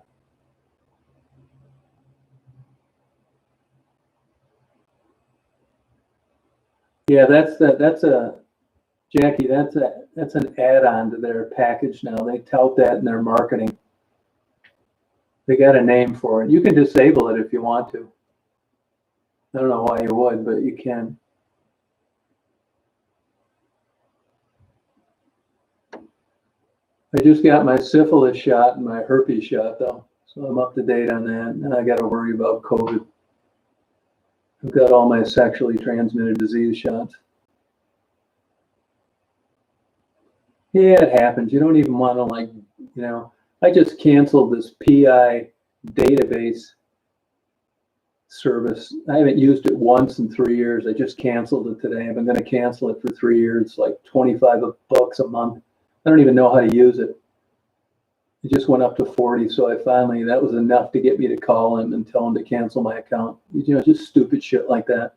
Yeah, that's a Jackie. That's an add-on to their package now. They tout that in their marketing. They got a name for it. You can disable it if you want to. I don't know why you would, but you can. I just got my syphilis shot and my herpes shot though, so I'm up to date on that. And I got to worry about COVID. I've got all my sexually transmitted disease shots. Yeah, it happens. You don't even want to I just canceled this PI database service. I haven't used it once in 3 years. I just canceled it today. I'm going to cancel it for 3 years. It's like $25 a month. I don't even know how to use it. It just went up to 40, so that was enough to get me to call him and tell him to cancel my account. Just stupid shit like that.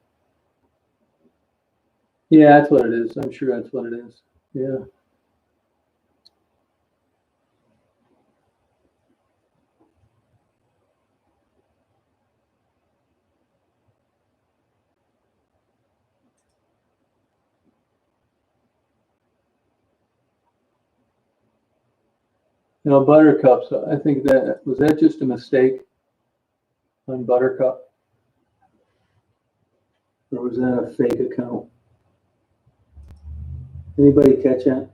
Yeah, that's what it is. I'm sure that's what it is. Yeah. Buttercups, I think was that just a mistake on Buttercup? Or was that a fake account? Anybody catch that?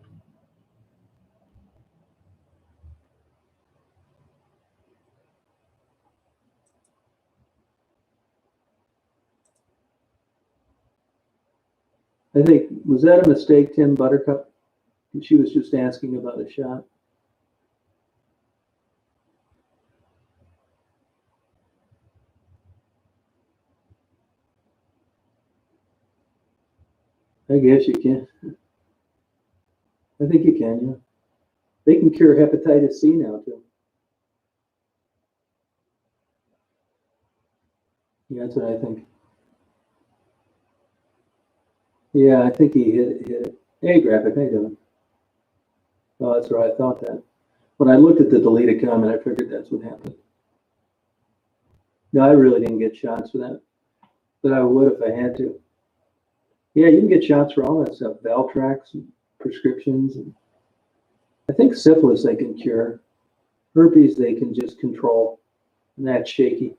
I think, was that a mistake, Tim, Buttercup? She was just asking about a shot. I guess you can. I think you can, yeah. They can cure hepatitis C now, too. Yeah, that's what I think. Yeah, I think he hit it. Hey, Graphic, how you doing? Oh, that's right, I thought that. When I looked at the deleted comment, I figured that's what happened. No, I really didn't get shots for that, but I would if I had to. Yeah, you can get shots for all that stuff, Valtrax, and prescriptions. And I think syphilis they can cure. Herpes they can just control, and that's shaky.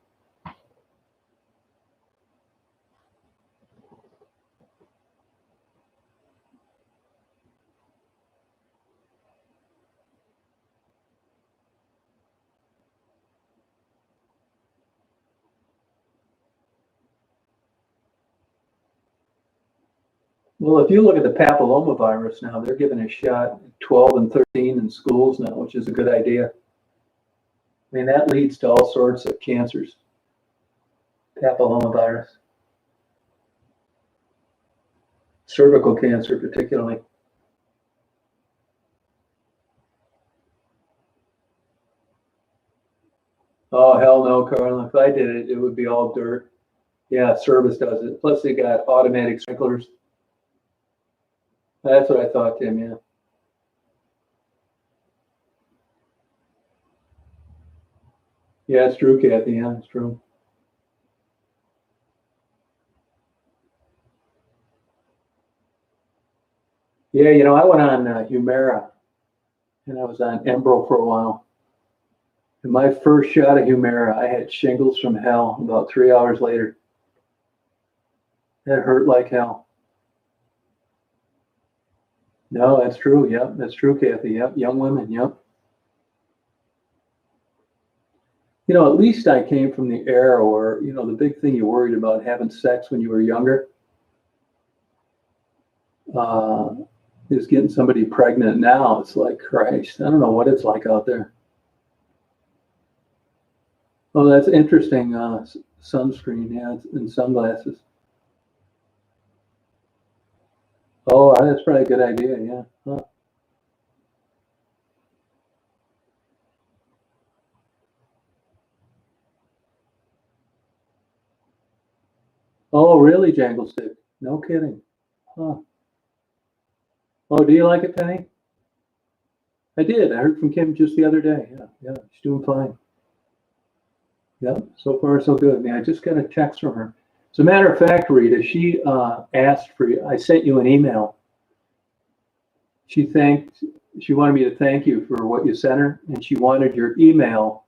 Well, if you look at the papillomavirus now, they're giving a shot at 12 and 13 in schools now, which is a good idea. I mean, that leads to all sorts of cancers. Papillomavirus. Cervical cancer, particularly. Oh, hell no, Carl. If I did it, it would be all dirt. Yeah, service does it. Plus, they got automatic sprinklers. That's what I thought, Tim, yeah. Yeah, it's true, Kathy. Yeah, it's true. Yeah, I went on Humira, and I was on Embro for a while. And my first shot of Humira, I had shingles from hell about 3 hours later. That hurt like hell. No, that's true. Yep, that's true, Kathy. Yep, young women. Yep. At least I came from the era where, the big thing you worried about having sex when you were younger is getting somebody pregnant. Now it's like, Christ, I don't know what it's like out there. Oh, that's interesting. Sunscreen, yeah, and sunglasses. Oh, that's probably a good idea. Yeah. Huh. Oh, really, Jangle Stick? No kidding. Huh. Oh, do you like it, Penny? I did. I heard from Kim just the other day. Yeah, yeah, she's doing fine. Yeah, so far so good. I mean, I just got a text from her. As a matter of fact, Rita, she asked for you. I sent you an email. She wanted me to thank you for what you sent her, and she wanted your email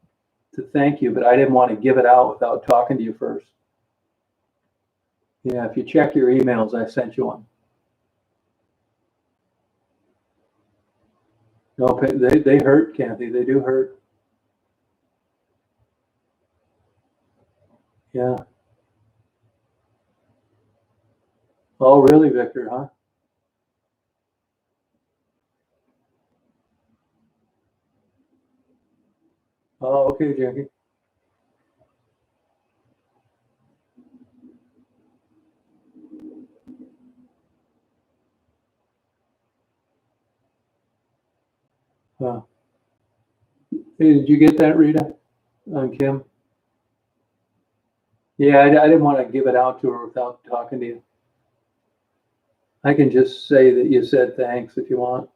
to thank you, but I didn't want to give it out without talking to you first. Yeah, if you check your emails, I sent you one. No, they hurt, Kathy. They do hurt. Yeah. Oh, really, Victor, huh? Oh, okay, Jackie. Hey, did you get that, Rita? On Kim? Yeah, I didn't want to give it out to her without talking to you. I can just say that you said thanks if you want.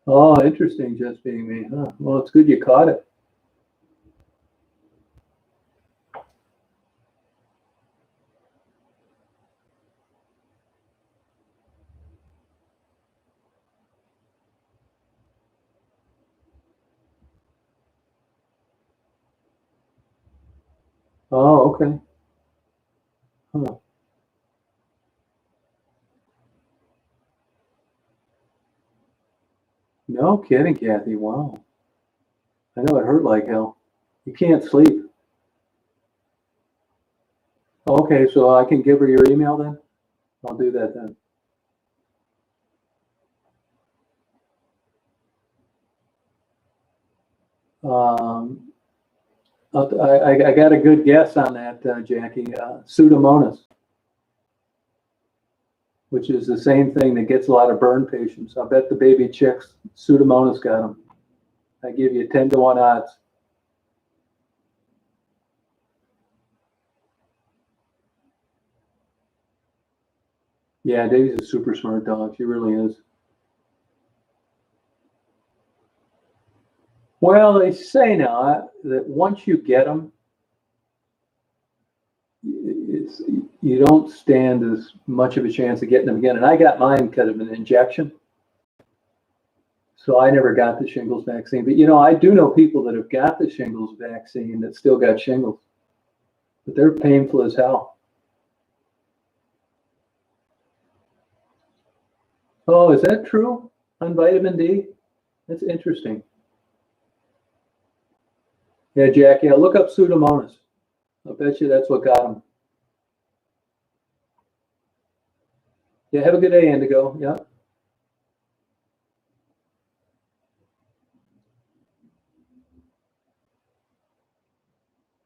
Oh, interesting, just being me, huh? Well, it's good you caught it. Oh, okay. Huh. No kidding, Kathy. Wow. I know it hurt like hell. You can't sleep. Okay, so I can give her your email then? I'll do that then. Um, I got a good guess on that, Jackie. Pseudomonas, which is the same thing that gets a lot of burn patients. I bet the baby chicks, Pseudomonas got them. I give you 10 to 1 odds. Yeah, Daisy's a super smart dog. She really is. Well, they say now that once you get them, you don't stand as much of a chance of getting them again. And I got mine because of an injection. So I never got the shingles vaccine. But, I do know people that have got the shingles vaccine that still got shingles. But they're painful as hell. Oh, is that true on vitamin D? That's interesting. Yeah, Jack, look up Pseudomonas. I'll bet you that's what got them. Yeah, have a good day, Indigo. Yeah.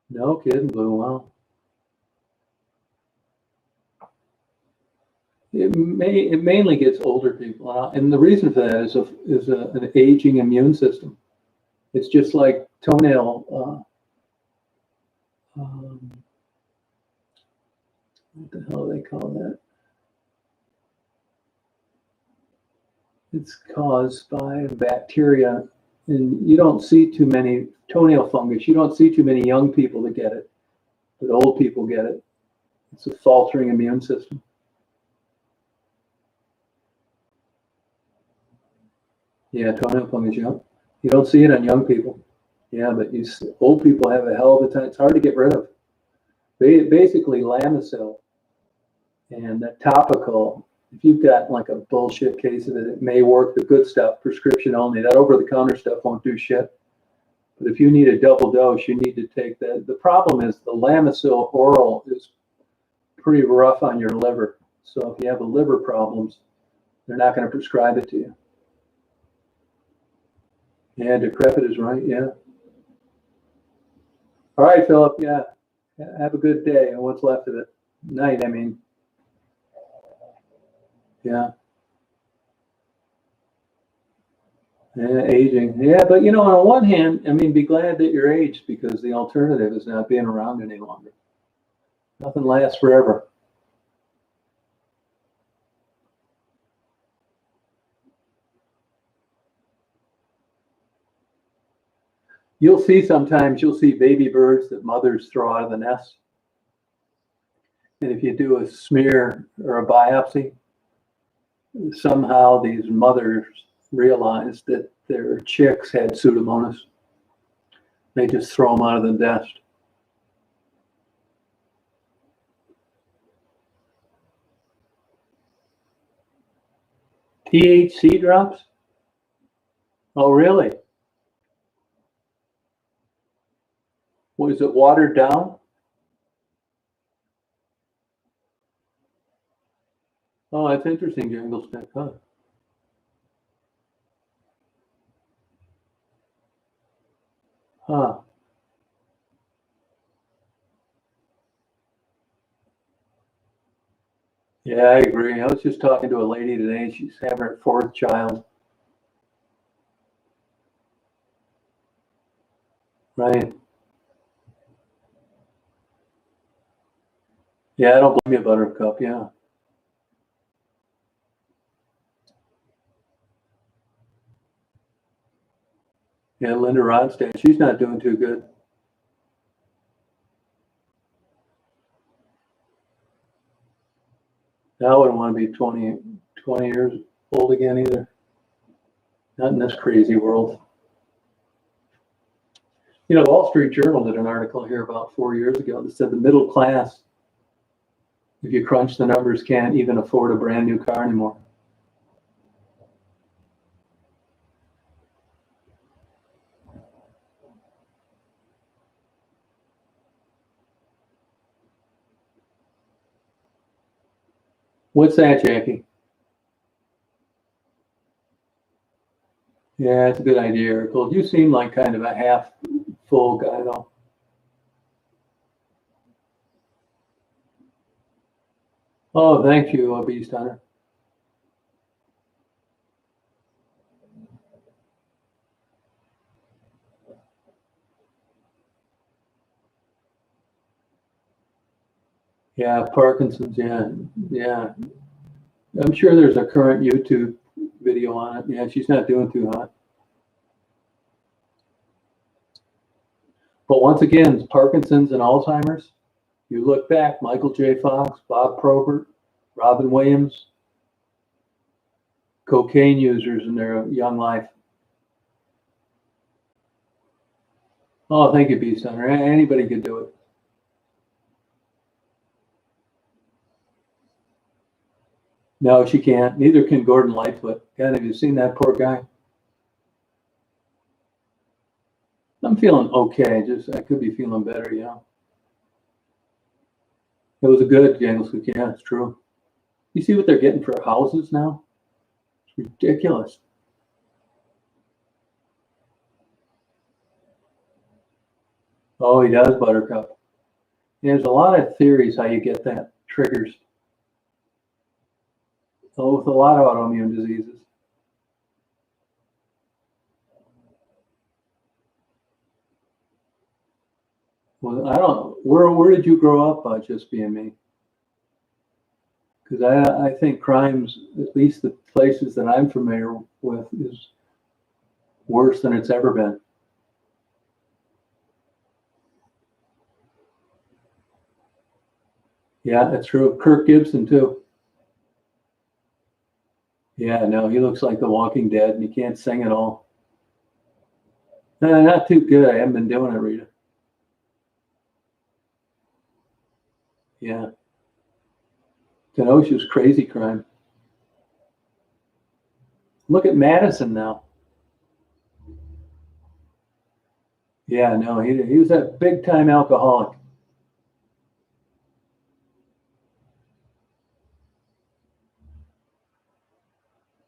No kidding, Blue. Wow. It mainly gets older people, and the reason for that is an aging immune system. It's just like toenail. What the hell do they call that? It's caused by bacteria, and you don't see too many toenail fungus. You don't see too many young people that get it, but old people get it. It's a faltering immune system. Yeah, toenail fungus. Yeah, you don't see it on young people. Yeah, but old people have a hell of a time. It's hard to get rid of. Basically, Lamisil and that topical. If you've got like a bullshit case of it, it may work. The good stuff, prescription only. That over-the-counter stuff won't do shit. But if you need a double dose, you need to take that. The problem is the Lamisil oral is pretty rough on your liver. So if you have a liver problems, they're not going to prescribe it to you. Yeah, decrepit is right. Yeah. All right, Philip. Yeah. Have a good day and what's left of it. Night, I mean. Yeah. Yeah, aging. Yeah, but on one hand, I mean, be glad that you're aged because the alternative is not being around any longer. Nothing lasts forever. You'll see sometimes, you'll see baby birds that mothers throw out of the nest. And if you do a smear or a biopsy, somehow these mothers realized that their chicks had Pseudomonas. They just throw them out of the nest. THC drops? Oh, really? Was it watered down? Oh, that's interesting, Jungle Stick, huh? Huh. Yeah, I agree. I was just talking to a lady today. She's having her fourth child. Right. Yeah, I don't blame you, Buttercup. Yeah. Yeah, Linda Ronstadt. She's not doing too good. I wouldn't want to be 20 years old again either. Not in this crazy world. You know, Wall Street Journal did an article here about 4 years ago that said the middle class, if you crunch the numbers, can't even afford a brand new car anymore. What's that, Jackie? Yeah, it's a good idea, Eric. You seem like kind of a half full guy, though. Oh, thank you, Beast Hunter. Yeah, Parkinson's. Yeah, yeah. I'm sure there's a current YouTube video on it. Yeah, she's not doing too hot. But once again, Parkinson's and Alzheimer's. You look back, Michael J. Fox, Bob Probert, Robin Williams, cocaine users in their young life. Oh, thank you, Beast Hunter. Anybody could do it. No, she can't. Neither can Gordon Lightfoot. God, have you seen that poor guy? I'm feeling okay. Just I could be feeling better, yeah. It was a good Jangles. Yeah, it's true. You see what they're getting for houses now? It's ridiculous. Oh, he does, Buttercup. There's a lot of theories how you get that triggers. So with a lot of autoimmune diseases. Well, I don't. Where did you grow up? Just being me. Because I think crimes, at least the places that I'm familiar with, is worse than it's ever been. Yeah, that's true. Kirk Gibson too. Yeah, no, he looks like The Walking Dead, and he can't sing at all. Not too good. I haven't been doing it, Rita. Yeah, Kenosha's crazy crime. Look at Madison now. Yeah, no, he was a big time alcoholic.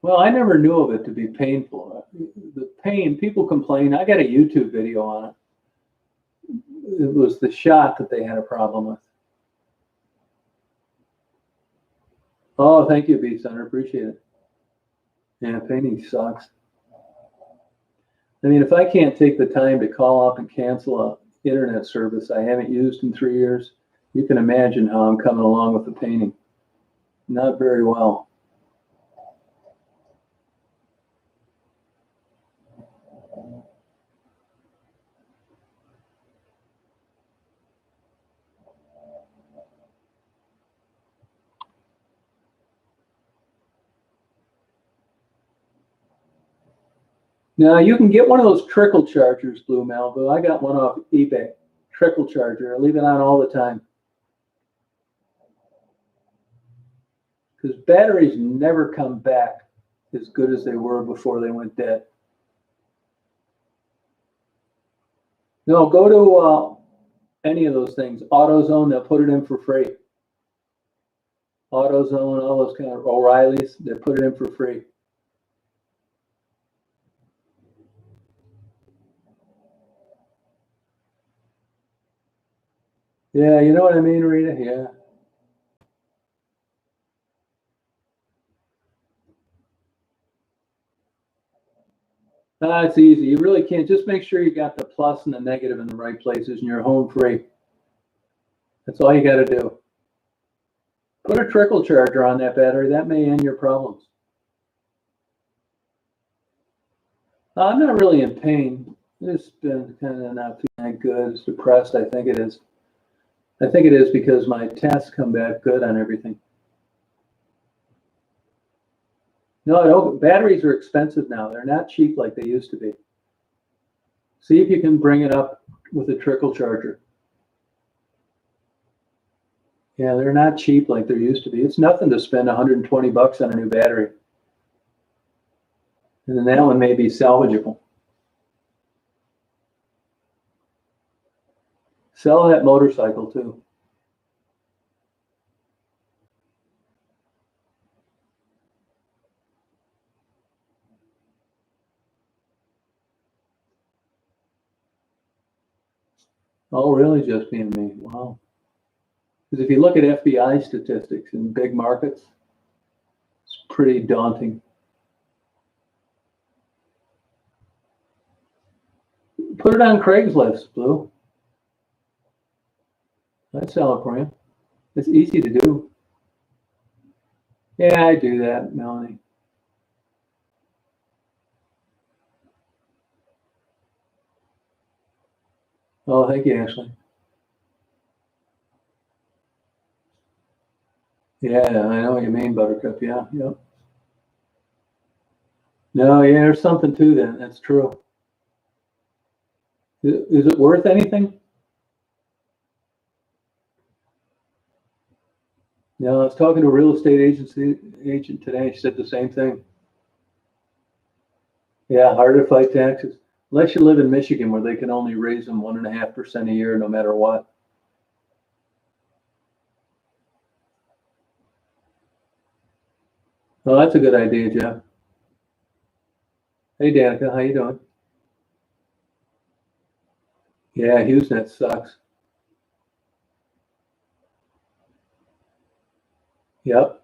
Well, I never knew of it to be painful. The pain, people complain. I got a YouTube video on it. It was the shot that they had a problem with. Oh, thank you, Beat Center. Appreciate it. Yeah, painting sucks. I mean, if I can't take the time to call up and cancel a internet service I haven't used in 3 years, you can imagine how I'm coming along with the painting. Not very well. Now you can get one of those trickle chargers, Blue Malibu. I got one off eBay. Trickle charger. I leave it on all the time. Because batteries never come back as good as they were before they went dead. No, go to any of those things. AutoZone, they'll put it in for free. AutoZone, all those kind of O'Reilly's, they put it in for free. Yeah, you know what I mean, Rita? Yeah. It's easy. You really can't. Just make sure you got the plus and the negative in the right places and you're home free. That's all you got to do. Put a trickle charger on that battery. That may end your problems. I'm not really in pain. It's been kind of not feeling good. It's depressed. I think it is. I think it is because my tests come back good on everything. No, I don't. Batteries are expensive now. They're not cheap like they used to be. See if you can bring it up with a trickle charger. Yeah, they're not cheap like they used to be. It's nothing to spend 120 bucks on a new battery. And then that one may be salvageable. Sell that motorcycle too. Oh, really? Just being me? Wow. Because if you look at FBI statistics in big markets, it's pretty daunting. Put it on Craigslist, Blue. I'd sell it for you. It's easy to do. Yeah, I do that, Melanie. Oh, thank you, Ashley. Yeah, I know what you mean, Buttercup. Yeah, yep. No, yeah, there's something to that. That's true. Is it worth anything? No, I was talking to a real estate agent today. She said the same thing. Yeah, harder to fight taxes. Unless you live in Michigan where they can only raise them 1.5% a year no matter what. Oh, that's a good idea, Jeff. Hey, Danica, how you doing? Yeah, HughesNet sucks. Yep.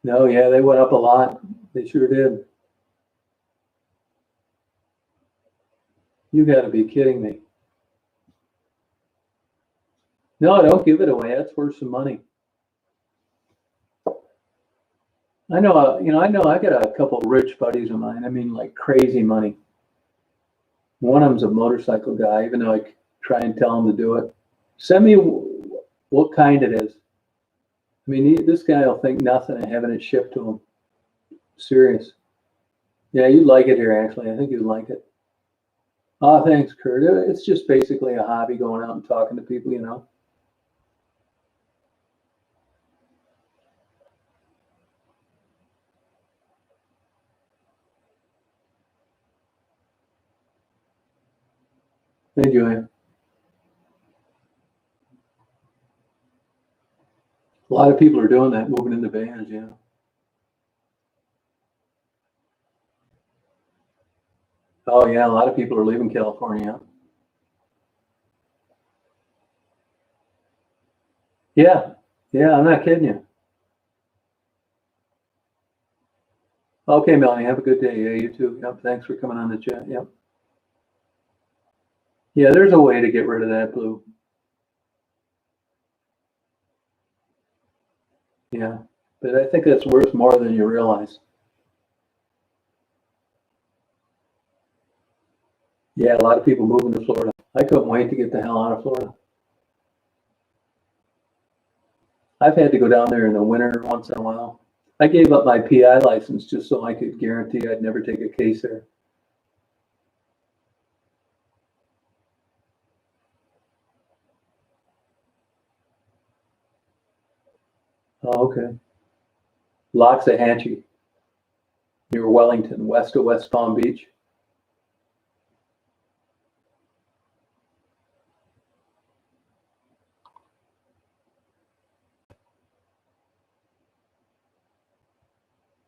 No, yeah, they went up a lot. They sure did. You got to be kidding me. No, don't give it away. That's worth some money. I know, I know I got a couple of rich buddies of mine. I mean, like crazy money. One of them's a motorcycle guy, even though I try and tell him to do it. Send me what kind it is. I mean, this guy will think nothing of having it shipped to him. Serious. Yeah, you'd like it here, actually. I think you'd like it. Oh, thanks, Kurt. It's just basically a hobby going out and talking to people, you know. Hey, Joanne. A lot of people are doing that, moving into vans, yeah. Oh, yeah, a lot of people are leaving California. Yeah, yeah, I'm not kidding you. Okay, Melanie, have a good day. Yeah, you too. Yep, thanks for coming on the chat. Yep. Yeah, there's a way to get rid of that, Blue. Yeah, but I think that's worth more than you realize. Yeah, a lot of people moving to Florida. I couldn't wait to get the hell out of Florida. I've had to go down there in the winter once in a while. I gave up my PI license just so I could guarantee I'd never take a case there. Oh, okay. Loxahatchee, near Wellington, west of West Palm Beach.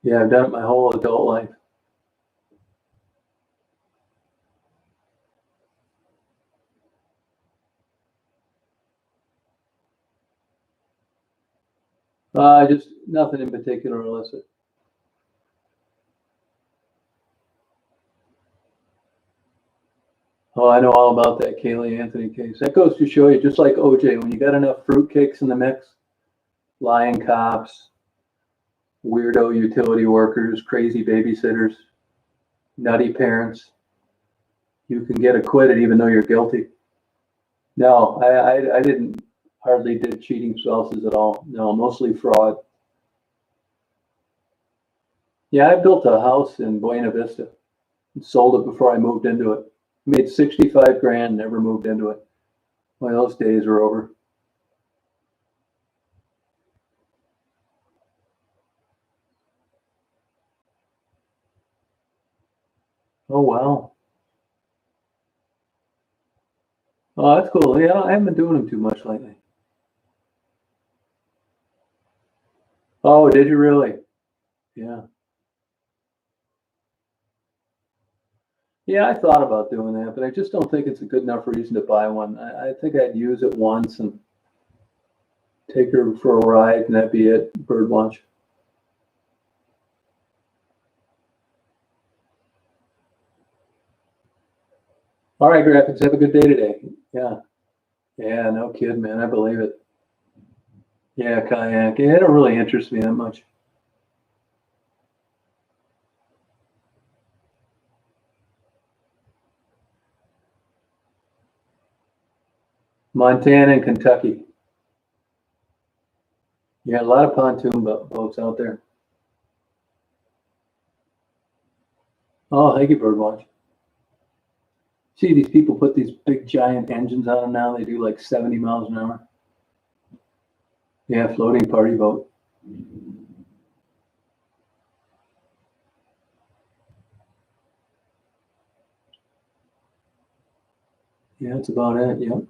Yeah, I've done it my whole adult life. Just nothing in particular, Alyssa. Oh, I know all about that Kaylee Anthony case. That goes to show you, just like OJ, when you got enough fruitcakes in the mix, lying cops, weirdo utility workers, crazy babysitters, nutty parents, you can get acquitted even though you're guilty. No, I didn't hardly did cheating spouses at all. No, mostly fraud. Yeah, I built a house in Buena Vista and sold it before I moved into it. Made 65 grand, never moved into it. Well, those days are over. Oh, wow. Oh, that's cool. Yeah, I haven't been doing them too much lately. Oh, did you really? Yeah. Yeah, I thought about doing that, but I just don't think it's a good enough reason to buy one. I think I'd use it once and take her for a ride, and that'd be it. Bird watch. All right, graphics. Have a good day today. Yeah. Yeah, no kid, man. I believe it. Yeah, kayak. Yeah, it don't really interest me that much. Montana and Kentucky. Yeah, a lot of pontoon boats out there. Oh, thank you, Birdwatch. See, these people put these big giant engines on them now. They do like 70 miles an hour. Yeah, floating party boat. Yeah, that's about it. Yep.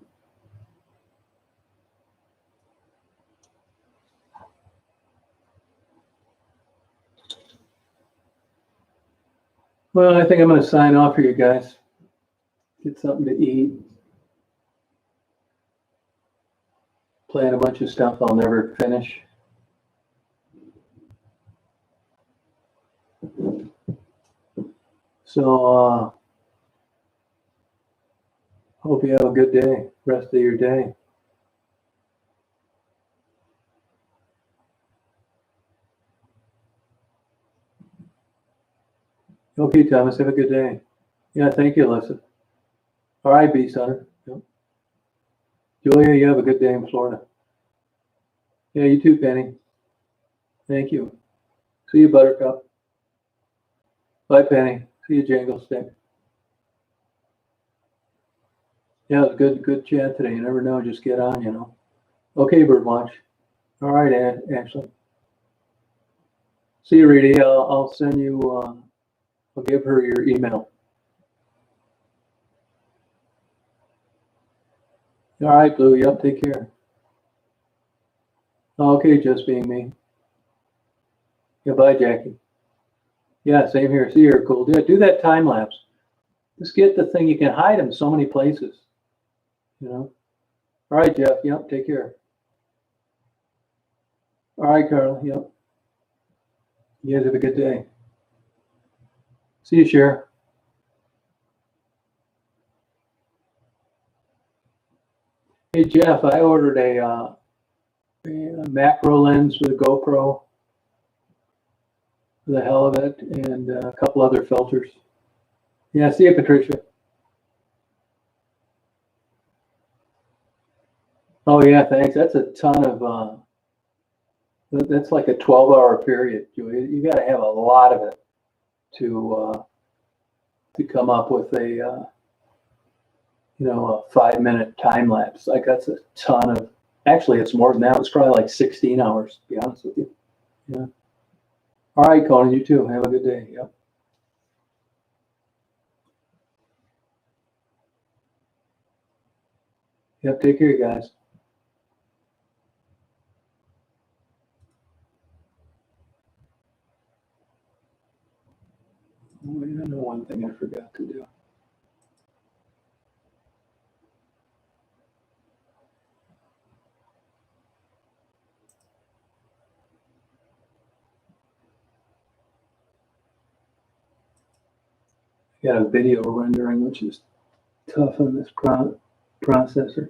Well, I think I'm going to sign off for you guys. Get something to eat. Plan a bunch of stuff I'll never finish. So, hope you have a good day, rest of your day. Okay, Thomas, have a good day. Yeah, thank you, Alyssa. All right, Beast Hunter. Yep. Julia, you have a good day in Florida. Yeah, you too, Penny. Thank you. See you, Buttercup. Bye, Penny. See you, Jangle Stick. Yeah, it was good chat today. You never know, just get on, you know. Okay, Birdwatch. All right, Ashley. See you, Reedy. I'll send you, I'll give her your email. All right, Blue. Yep, take care. Okay, just being me. Yeah, bye, Jackie. Yeah, same here. See you, cool. Yeah, do that time lapse. Just get the thing. You can hide them so many places, you know. All right, Jeff. Yep, take care. All right, Carl. Yep. You guys have a good day. See you, Cher. Hey, Jeff, I ordered a macro lens with a GoPro for the hell of it, and a couple other filters. Yeah, see you, Patricia. Oh yeah, thanks. That's a ton of. That's like a 12-hour period. You got to have a lot of it to come up with a a 5-minute time lapse. Like that's a ton of Actually, it's more than that. It's probably like 16 hours, to be honest with you. Yeah. All right, Conan, you too. Have a good day. Yep. Yep. Take care, guys. Oh, I know one thing I forgot to do. I got a video rendering, which is tough on this processor.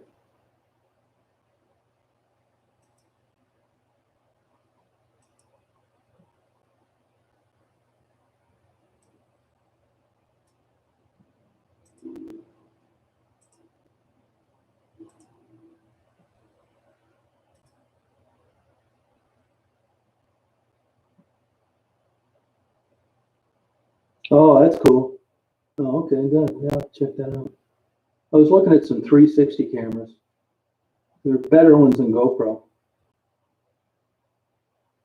Oh, that's cool. Oh, okay, good. Yeah, I'll check that out. I was looking at some 360 cameras. They're better ones than GoPro.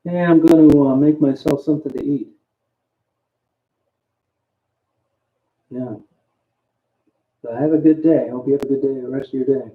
Hey, I'm going to make myself something to eat. Yeah. So have a good day. Hope you have a good day, the rest of your day.